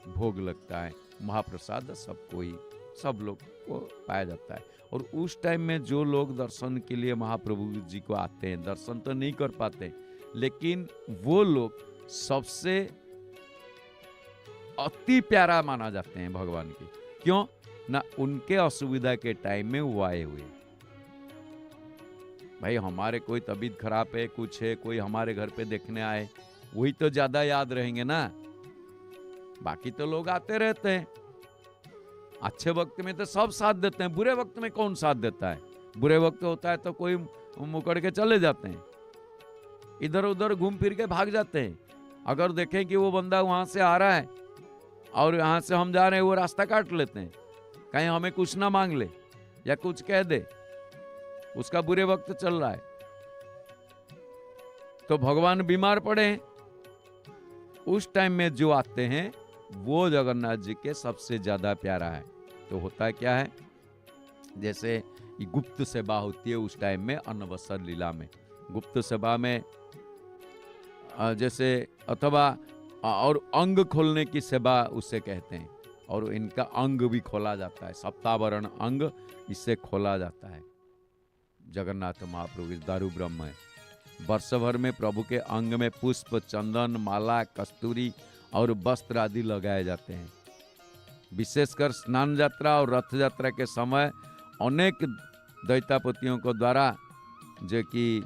भोग लगता है महाप्रसाद, सबको ही, सब लोग को पाया जाता है। और उस टाइम में जो लोग दर्शन के लिए महाप्रभु जी को आते हैं, दर्शन तो नहीं कर पाते, लेकिन वो लोग सबसे अति प्यारा माना जाते हैं भगवान की। क्यों ना, उनके असुविधा के टाइम में वो आए हुए। भाई हमारे कोई तबीयत खराब है, कुछ है, कोई हमारे घर पे देखने आए, वही तो ज्यादा याद रहेंगे ना। बाकी तो लोग आते रहते हैं, अच्छे वक्त में तो सब साथ देते हैं, बुरे वक्त में कौन साथ देता है? बुरे वक्त होता है तो कोई मुकड़ के चले जाते हैं, इधर उधर घूम फिर के भाग जाते हैं। अगर देखें कि वो बंदा वहां से आ रहा है और यहाँ से हम जा रहे हैं, वो रास्ता काट लेते हैं, कहीं हमें कुछ ना मांग ले या कुछ कह दे, उसका बुरे वक्त चल रहा है। तो भगवान बीमार पड़े हैं, उस टाइम में जो आते हैं वो जगन्नाथ जी के सबसे ज्यादा प्यारा है। तो होता है क्या है, जैसे गुप्त सेवा होती है उस टाइम में अनवसर लीला में, गुप्त सेवा में जैसे, अथवा और अंग खोलने की सेवा उसे कहते हैं, और इनका अंग भी खोला जाता है, सप्तावरण अंग इससे खोला जाता है। जगन्नाथ महाप्रभु दारू ब्रह्म है। वर्ष भर में प्रभु के अंग में पुष्प, चंदन, माला, कस्तूरी और वस्त्र आदि लगाए जाते हैं। विशेषकर स्नान यात्रा और रथ यात्रा के समय अनेक दैतापतियों को द्वारा जो कि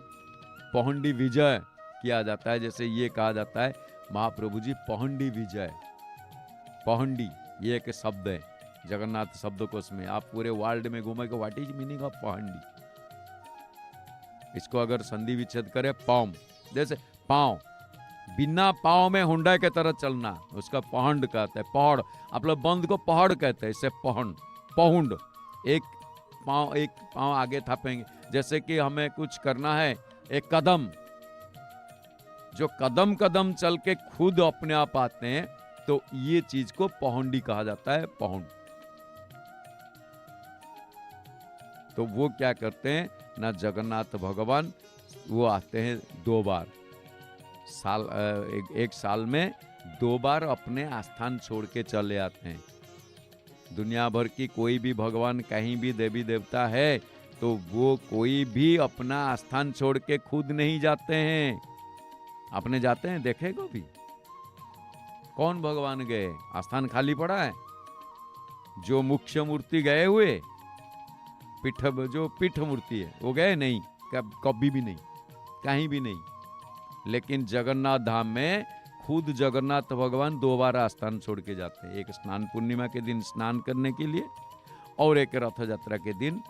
पहुंडी विजय किया जाता है। जैसे ये कहा जाता है महाप्रभु जी पहुंडी विजय, पहुंडी ये एक शब्द है जगन्नाथ शब्दकोश में। आप पूरे वर्ल्ड में घूमे को व्हाट इज मीनिंग ऑफ पहुंडी, इसको अगर संधि विच्छेद करे पाँव, जैसे पाँव, बिना पाँव में हुंडा के तरह चलना, उसका पहंड कहते हैं। पहाड़, आप लोग बंद को पहाड़ कहते हैं, इससे पहंड, पहुंड, एक पाँव आगे थापेंगे। जैसे कि हमें कुछ करना है, एक कदम, जो कदम कदम चल के खुद अपने आप आते हैं, तो ये चीज को पहुंडी कहा जाता है, पहुंड। तो वो क्या करते हैं ना, जगन्नाथ भगवान वो आते हैं 2 बार साल, एक साल में 2 बार अपने आस्थान छोड़ के चले आते हैं। दुनिया भर की कोई भी भगवान, कहीं भी देवी देवता है, तो वो कोई भी अपना आस्थान छोड़ के खुद नहीं जाते हैं, अपने जाते हैं। देखेगा भी कौन भगवान गए, आस्थान खाली पड़ा है। जो मुख्य मूर्ति गए हुए, जो पीठ मूर्ति है वो गए नहीं, कभी भी नहीं, कहीं भी नहीं। लेकिन जगन्नाथ धाम में खुद जगन्नाथ भगवान 2 बार आस्थान छोड़ के जाते हैं। एक स्नान पूर्णिमा के दिन स्नान करने के लिए, और एक रथ यात्रा के दिन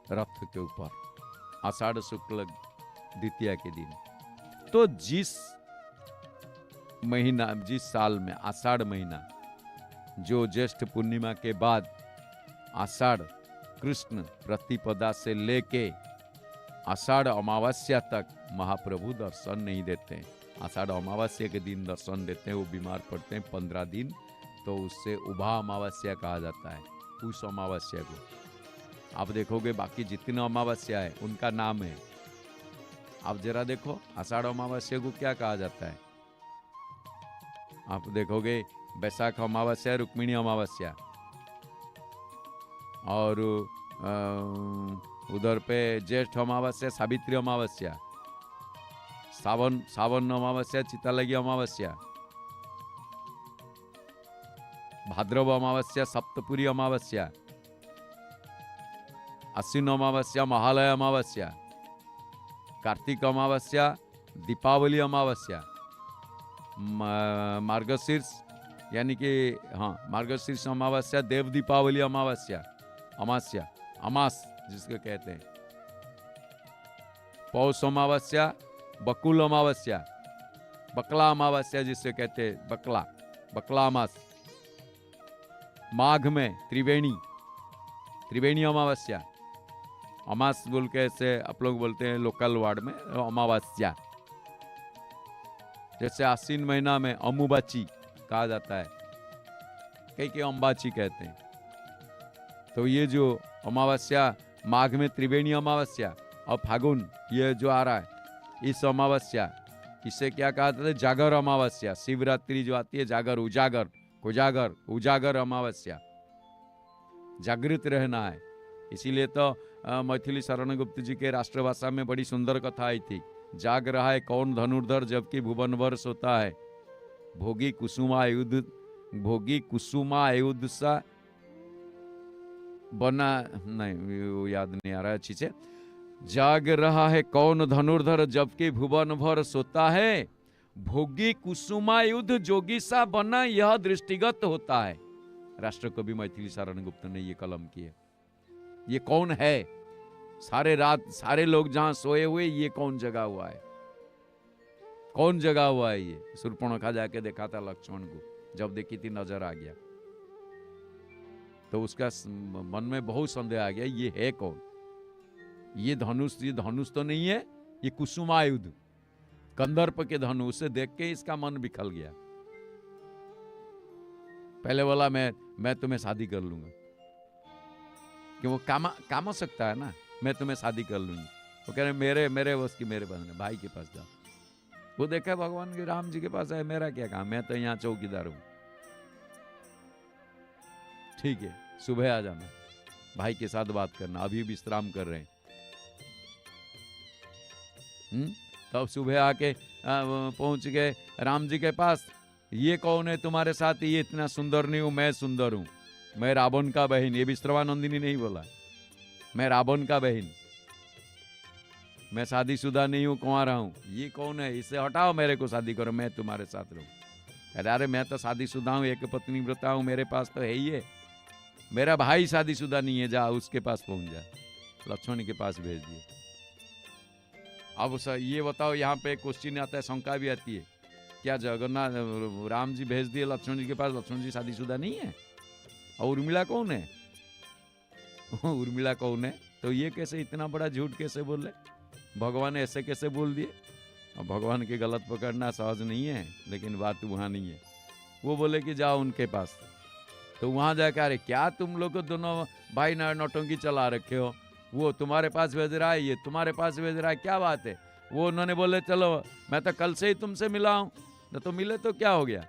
रथ के ऊपर, आषाढ़ शुक्ल द्वितीया के दिन। तो जिस महीना, जिस साल में आषाढ़ महीना, जो ज्येष्ठ पूर्णिमा के बाद आषाढ़ कृष्ण प्रतिपदा से लेके आषाढ़ अमावस्या तक महाप्रभु दर्शन नहीं देते। आषाढ़ अमावस्या के दिन दर्शन देते हैं। वो बीमार पड़ते हैं 15 दिन, तो उससे उभा अमावस्या कहा जाता है, उस अमावस्या को। आप देखोगे बाकी जितने अमावस्या है उनका नाम है। आप जरा देखो आषाढ़ अमावस्या को क्या कहा जाता है। आप देखोगे बैसाख अमावस्या रुक्मिणी अमावस्या, और उधर पे ज्येष्ठ अमावस्या सावित्री अमावस्या, सावन अमावस्या चितालगी अमावस्या, भाद्रव अमावस्या सप्तपुरी अमावस्या, आश्विन अमावस्या महालय अमावस्या, कार्तिक अमावस्या दीपावली अमावस्या, मार्गशीर्ष यानी कि मार्गशीर्ष अमावस्या देव दीपावली अमावस्या, अमास जिसको कहते हैं, पौष अमावस्या बकुल अमावस्या, बकला अमावस्या जिससे कहते हैं बकला अमास, माघ में त्रिवेणी अमावस्या, अमास बोल के ऐसे आप लोग बोलते हैं लोकल वार्ड में अमावस्या। जैसे आश्विन महीना में अम्बुबाची कहा जाता है, कई अंबाची कहते हैं। तो ये जो अमावस्या माघ में त्रिवेणी अमावस्या और फागुन ये जो आ रहा है इस अमावस्या, इसे क्या कहा जाता है, जागर अमावस्या। शिवरात्रि जो आती है जागर उजागर अमावस्या, जागृत रहना है। इसीलिए तो मैथिली शरण गुप्त जी के राष्ट्रभाषा में बड़ी सुंदर कथा आई थी, जाग रहा है कौन धनुर्धर जबकि भुवन भर सोता है, भोगी कुसुमा युद्ध सा बना, नहीं वो याद नहीं आ रहा है अच्छी से। जाग रहा है कौन धनुर्धर जबकि भुवन भर सोता है, भोगी कुसुमा युद्ध जोगी सा बना यह दृष्टिगत होता है। राष्ट्र कवि मैथिली शरण गुप्त ने ये कलम किए। ये कौन है? सारे लोग जहां सोए हुए, ये कौन जगा हुआ है? कौन जगा हुआ है? ये शूर्पणखा जाके देखा था लक्ष्मण को, जब देखी थी नजर आ गया, तो उसका मन में बहुत संदेह आ गया, ये है कौन? ये धनुष तो नहीं है, ये कुसुमायुध कंदर्प के धनुष से देख के इसका मन बिखल गया। पहले बोला मैं तुम्हें शादी कर लूंगा, कि वो काम सकता है ना, मैं तुम्हें शादी कर लूंगी। वो कह रहे मेरे बस की मेरे बंधन, भाई के पास जाओ। वो देखा भगवान के राम जी के पास है, मेरा क्या काम, मैं तो यहाँ चौकीदार हूं। ठीक है, सुबह आ जाना, भाई के साथ बात करना, अभी विश्राम कर रहे हैं। तब सुबह आके पहुंच गए राम जी के पास। ये कौन है तुम्हारे साथ? ये इतना सुंदर नहीं हूं, मैं सुंदर हूं, मैं रावण का बहन। ये विश्रवानंदिनी नहीं बोला, मैं रावण का बहन, मैं शादीशुदा नहीं हूं, कुंवारा हूं। ये कौन है? इसे हटाओ, मेरे को शादी करो, मैं तुम्हारे साथ रहूं। अरे मैं तो शादीशुदा हूं, एक पत्नी व्रता हूं, मेरे पास तो है ही है। मेरा भाई शादीशुदा नहीं है, जा उसके पास पहुंच जा। लक्ष्मण के पास भेज दिए। अब ये बताओ, यहाँ पे क्वेश्चन आता है, शंका भी आती है, क्या जगन्नाथ राम जी भेज दिए लक्ष्मण जी के पास, लक्ष्मण जी शादीशुदा नहीं है? और उर्मिला कौन है? उर्मिला कौन है? तो ये कैसे इतना बड़ा झूठ कैसे बोले? भगवान ऐसे कैसे बोल दिए? और भगवान के गलत पकड़ना सहज नहीं है, लेकिन बात वहाँ नहीं है। वो बोले कि जाओ उनके पास। तो वहाँ जाकर, अरे क्या तुम लोग दोनों भाई नौटंकी चला रखे हो, वो तुम्हारे पास भेज रहा है, ये तुम्हारे पास भेज रहा है, क्या बात है? वो उन्होंने बोले चलो, मैं तो कल से ही तुमसे मिला हूँ, न तो मिले तो क्या हो गया,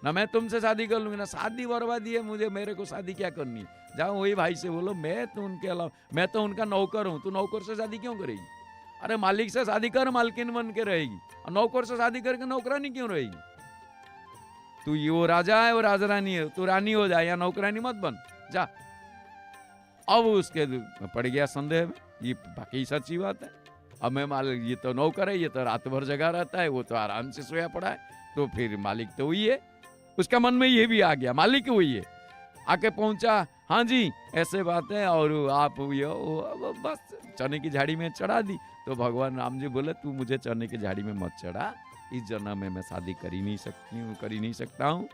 ना मैं तुमसे शादी कर लूंगी, ना शादी बर्बादी है मुझे, मेरे को शादी क्या करनी है? जाओ वही भाई से बोलो, मैं तो उनके अलावा, मैं तो उनका नौकर हूँ, तू नौकर से शादी क्यों करेगी? अरे मालिक से शादी कर, मालकिन बन के रहेगी, और नौकर से शादी करके नौकरानी क्यों रहेगी? तू ये वो राजा है, वो राजा रानी है, तू रानी हो जाए या नौकरानी मत बन, जा। अब उसके पड़ गया संदेह में, ये बाकी सच्ची बात है। अब मैं मालिक, ये तो नौकर है, ये तो रात भर जगा रहता है, वो तो आराम से सोया पड़ा है, तो फिर मालिक तो वही है। उसका मन में ये भी आ गया, मालिक वही है। आके पहुंचा, हाँ जी ऐसे बात है, और आप ये बस चने की झाड़ी में चढ़ा दी। तो भगवान राम जी बोले, तू मुझे चने की झाड़ी में मत चढ़ा, इस जन्म में मैं शादी कर ही नहीं सकता हूँ,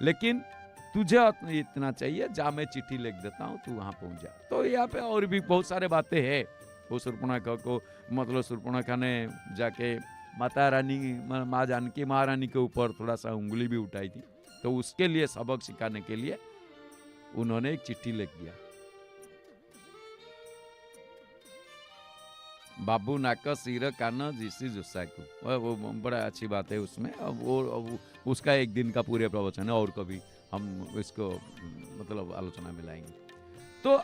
लेकिन तुझे इतना चाहिए, जा मैं चिट्ठी लिख देता हूँ, तू वहां पहुंच जा। तो यहाँ पे और भी बहुत सारे बातें हैं, वो शूर्पणखा को मतलब शूर्पणखा ने जाके माता रानी माँ जानकी महारानी के ऊपर थोड़ा सा उंगली भी उठाई थी, तो उसके लिए सबक सिखाने के लिए उन्होंने एक चिट्ठी लिख दिया, बाबू नाक सिर कान जिसी जुस्साकू। वो बड़ा अच्छी बात है उसमें। अब उसका एक दिन का पूरे प्रवचन है, और कभी हम इसको मतलब आलोचना में लाएंगे। तो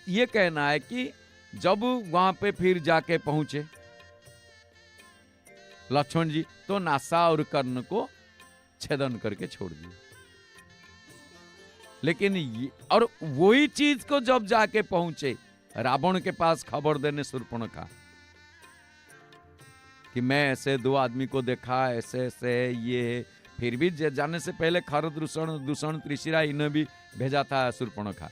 ये कहना है कि जब वहां पे फिर जाके पहुंचे लक्ष्मण जी, तो नासा और कर्ण को छेदन करके छोड़ दिए। लेकिन और वही चीज को जब जाके पहुंचे रावण के पास खबर देने शूर्पणखा कि मैं ऐसे 2 आदमी को देखा, ऐसे ऐसे ये, फिर भी जाने से पहले खर दूषण त्रिशिरा इन्हें भी भेजा था शूर्पणखा,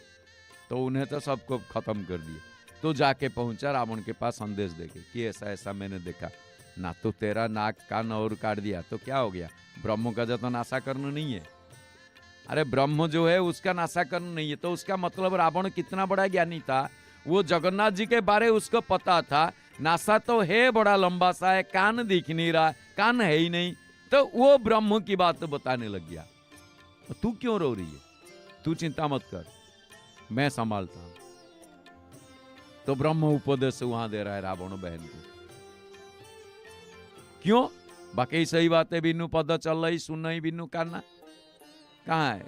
तो उन्हें तो सबको खत्म कर दिए। तो जाके पहुंचा रावण के पास संदेश देके कि ऐसा ऐसा मैंने देखा ना, तो तेरा नाक कान और काट दिया तो क्या हो गया? ब्रह्म का जो तो नासा करना नहीं है। अरे ब्रह्म जो है उसका नासा करना नहीं है, तो उसका मतलब रावण कितना बड़ा ज्ञानी था, वो जगन्नाथ जी के बारे उसको पता था। नासा तो है बड़ा लंबा सा है, कान दिख नहीं रहा, कान है ही नहीं, तो वो ब्रह्म की बात बताने लग गया। तू क्यों रो रही है? तू चिंता मत कर, मैं संभालता हूं। तो ब्रह्म उपदेश वहां दे रहा है रावण बहन को। क्यों? बाकी सही बात है, बिनु पद चल रही सुन नहीं बिनु काना, कहाँ है?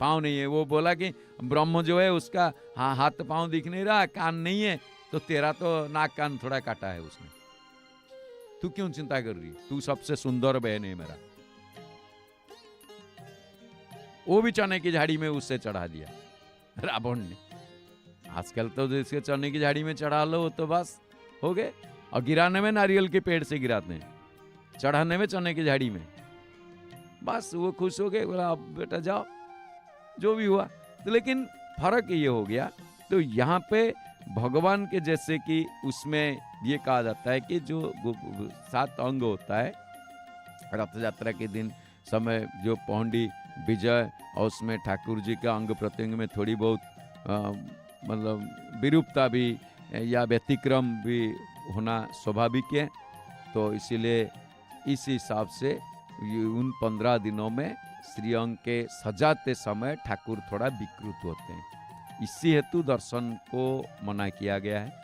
पाँव नहीं है। वो बोला कि ब्रह्म जो है उसका हाथ पाँव दिख नहीं रहा, कान नहीं है, तो तेरा तो नाक कान थोड़ा काटा है उसने, तू क्यों चिंता कर रही है? तू सबसे सुंदर बहन है मेरा। वो भी चने की झाड़ी में उससे चढ़ा दिया रावण ने। आजकल तो जिसके चने की झाड़ी में चढ़ा लो तो बस हो गए। और गिराने में नारियल के पेड़ से गिराते हैं, चढ़ाने में चने की झाड़ी में, बस वो खुश हो गए, बोला अब बेटा जाओ, जो भी हुआ। तो लेकिन फर्क ये हो गया, तो यहाँ पे भगवान के जैसे कि उसमें ये कहा जाता है कि जो 7 अंग होता है रथ यात्रा के दिन समय, जो पौंडी विजय, और उसमें ठाकुर जी का अंग प्रत्यंग में थोड़ी बहुत मतलब विरूपता भी या व्यतिक्रम भी होना स्वाभाविक है। तो इसीलिए इस हिसाब से उन 15 दिनों में श्रीअंग के सजाते समय ठाकुर थोड़ा विकृत होते हैं, इसी हेतु दर्शन को मना किया गया है।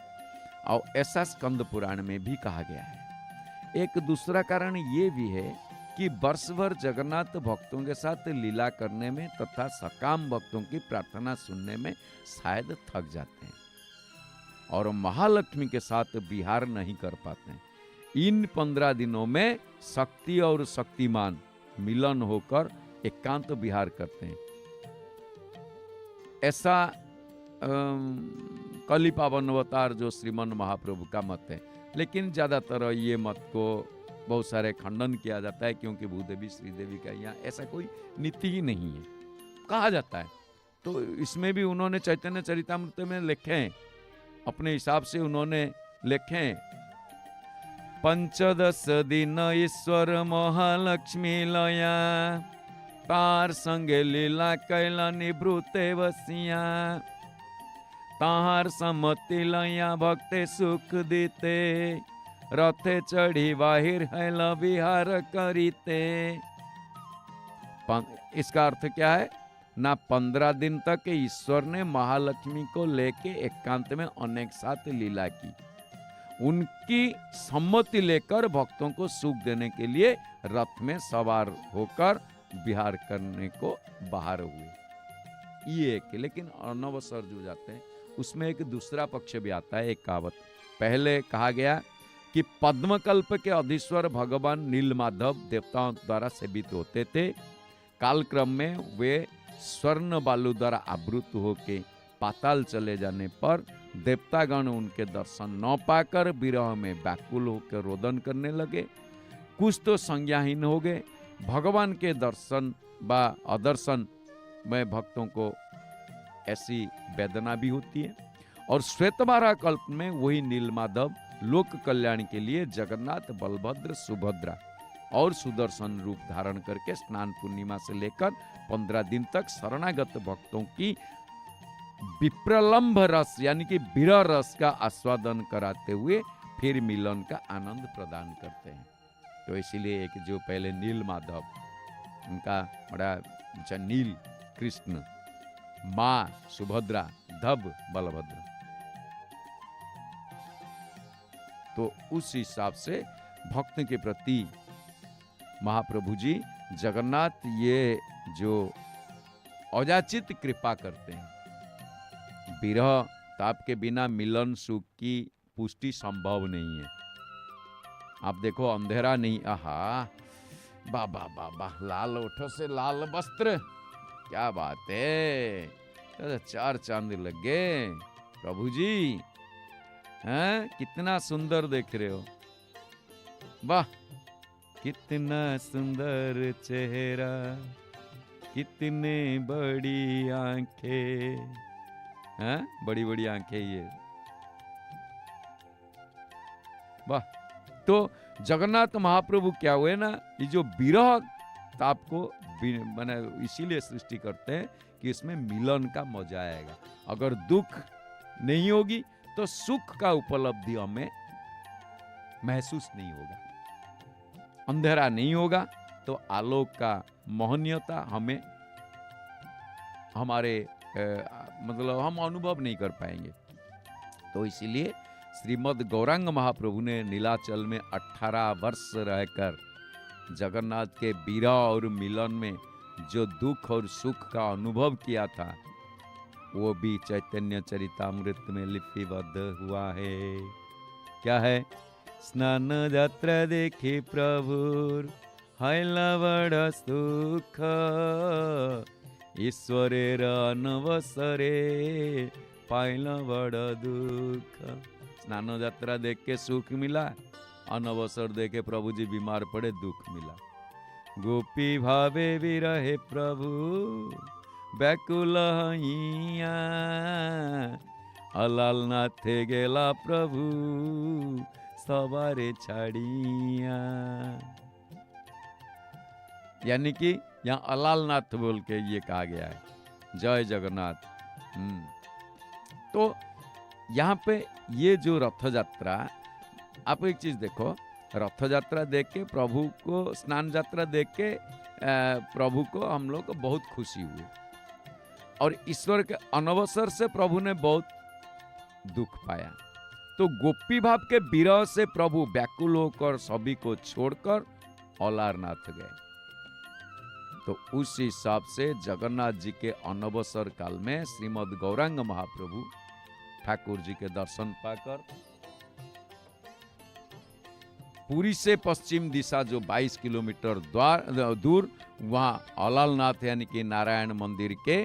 और ऐसा स्कंद पुराण में भी कहा गया है। एक दूसरा कारण ये भी है कि वर्ष भर जगन्नाथ भक्तों के साथ लीला करने में तथा सकाम भक्तों की प्रार्थना सुनने में शायद थक जाते हैं और महालक्ष्मी के साथ विहार नहीं कर पाते हैं। इन 15 दिनों में शक्ति और शक्तिमान मिलन होकर एकांत विहार करते हैं, ऐसा कली पावन अवतार जो श्रीमन महाप्रभु का मत है। लेकिन ज्यादातर ये मत को बहुत सारे खंडन किया जाता है, क्योंकि भूदेवी श्रीदेवी का यहाँ ऐसा कोई नीति ही नहीं है कहा जाता है। तो इसमें भी उन्होंने चैतन्य चरितामृत में लिखे हैं, अपने हिसाब से उन्होंने लिखे हैं, 15 दिन ईश्वर महालक्ष्मी लया, तार संगे लीला कैला निवृत्ते वसिया, ताहार सम्मति लया भक्ते सुख देते, रथे चढ़ी बाहिर हैल विहार करीते। इसका अर्थ क्या है ना, 15 दिन तक ईश्वर ने महालक्ष्मी को लेके एकांत में अनेक साथ लीला की, उनकी सम्मति लेकर भक्तों को सुख देने के लिए रथ में सवार होकर विहार करने को बाहर हुए। ये एक, लेकिन अनवसर जो जाते हैं उसमें एक दूसरा पक्ष भी आता है। एक कहावत पहले कहा गया कि पद्मकल्प के अधीश्वर भगवान नीलमाधव देवताओं द्वारा सेवित होते थे। कालक्रम में वे स्वर्ण बालू द्वारा आवृत होके पाताल चले जाने पर देवतागण उनके दर्शन न पाकर विरह में व्याकुल होकर रोदन करने लगे। कुछ तो संज्ञाहीन हो गए। भगवान के दर्शन व अदर्शन में भक्तों को ऐसी वेदना भी होती है। और श्वेतवारा कल्प में वही नीलमाधव लोक कल्याण के लिए जगन्नाथ, बलभद्र, सुभद्रा और सुदर्शन रूप धारण करके स्नान पूर्णिमा से लेकर 15 दिन तक शरणागत भक्तों की विप्रलंभ रस यानी कि विरह रस का आस्वादन कराते हुए फिर मिलन का आनंद प्रदान करते हैं। तो इसीलिए एक जो पहले नील माधव, उनका बड़ा अच्छा नील कृष्ण, माँ सुभद्रा, धब बलभद्र, तो उस हिसाब से भक्त के प्रति महाप्रभु जी जगन्नाथ ये जो अयाचित कृपा करते हैं। विरह ताप के बिना मिलन सुख की पुष्टि संभव नहीं है। आप देखो अंधेरा नहीं, आहा बाबा बाबा, लाल ओठों से लाल वस्त्र, क्या बात है, तो चार चांद लग गए प्रभु जी, हैं? कितना सुंदर देख रहे हो, वाह कितना सुंदर चेहरा, कितने बड़ी आंखें, हैं? बड़ी बड़ी आंखें ये, वाह। तो जगन्नाथ महाप्रभु क्या हुए ना, ये जो विरह ताप को मैंने इसीलिए सृष्टि करते हैं कि इसमें मिलन का मजा आएगा। अगर दुख नहीं होगी तो सुख का उपलब्धि हमें महसूस नहीं होगा, अंधेरा नहीं होगा तो आलोक का मोहनीयता हमें हमारे मतलब हम अनुभव नहीं कर पाएंगे। तो इसीलिए श्रीमद् गौरांग महाप्रभु ने नीलाचल में 18 वर्ष रहकर जगन्नाथ के विरह और मिलन में जो दुख और सुख का अनुभव किया था, वो भी चैतन्य चरितामृत में लिपिबद्ध हुआ है। क्या है? स्नान यात्रा देखे प्रभुर हैला बड़ा सुख, ईश्वरेर अनवसरे पाइला बड़ा दुख। स्नान यात्रा देख के सुख मिला, अनवसर देखे प्रभु जी बीमार पड़े दुख मिला। गोपी भावे विरहे प्रभु व्याकुल हइया, अलाल नाथे गेला प्रभु सवारे छाड़िया। यानी कि यहाँ अलालनाथ बोल के ये कहा गया है, जय जगन्नाथ। तो यहाँ पे ये जो रथ यात्रा, आप एक चीज देखो, रथ यात्रा देख के प्रभु को, स्नान यात्रा देख के प्रभु को हम लोग को बहुत खुशी हुई, और ईश्वर के अनवसर से प्रभु ने बहुत दुख पाया। तो गोपी भाव के विरह से प्रभु व्याकुल होकर सभी को छोड़कर अलारनाथ गए। तो उस हिसाब से जगन्नाथ जी के अनवसर काल में श्रीमद् गौरांग महाप्रभु ठाकुर जी के दर्शन पाकर पुरी से पश्चिम दिशा जो 22 किलोमीटर दूर, वहाँ अलालनाथ यानी कि नारायण मंदिर के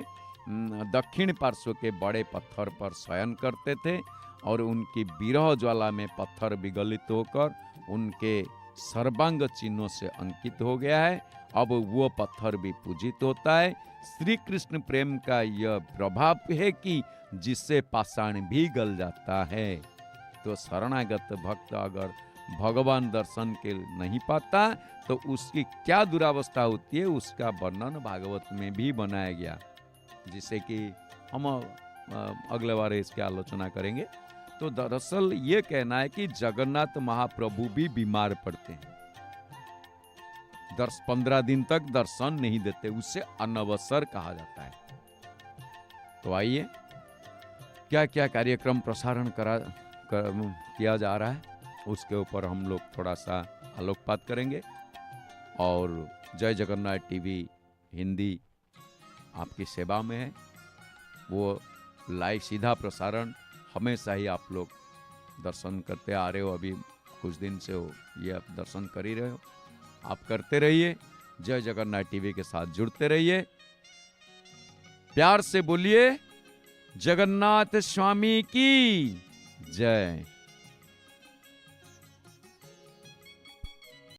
दक्षिण पार्श्व के बड़े पत्थर पर शयन करते थे, और उनकी विरह ज्वाला में पत्थर विगलित होकर उनके सर्वांग चिन्हों से अंकित हो गया है। अब वो पत्थर भी पूजित होता है। श्री कृष्ण प्रेम का यह प्रभाव है कि जिससे पाषाण भी गल जाता है। तो शरणागत भक्त अगर भगवान दर्शन के नहीं पाता तो उसकी क्या दुरावस्था होती है, उसका वर्णन भागवत में भी बनाया गया, जिसे कि हम अगले बार इसकी आलोचना करेंगे। तो दरअसल ये कहना है कि जगन्नाथ महाप्रभु भी बीमार पड़ते हैं, 15 दिन तक दर्शन नहीं देते, उससे अनवसर कहा जाता है। तो आइए, क्या क्या कार्यक्रम प्रसारण किया जा रहा है, उसके ऊपर हम लोग थोड़ा सा आलोकपात करेंगे। और जय जगन्नाथ टीवी हिंदी आपकी सेवा में है, वो लाइव सीधा प्रसारण हमेशा ही आप लोग दर्शन करते आ रहे हो, अभी कुछ दिन से हो ये आप दर्शन कर ही रहे हो। आप करते रहिए, जय जगन्नाथ टीवी के साथ जुड़ते रहिए। प्यार से बोलिए जगन्नाथ स्वामी की जय।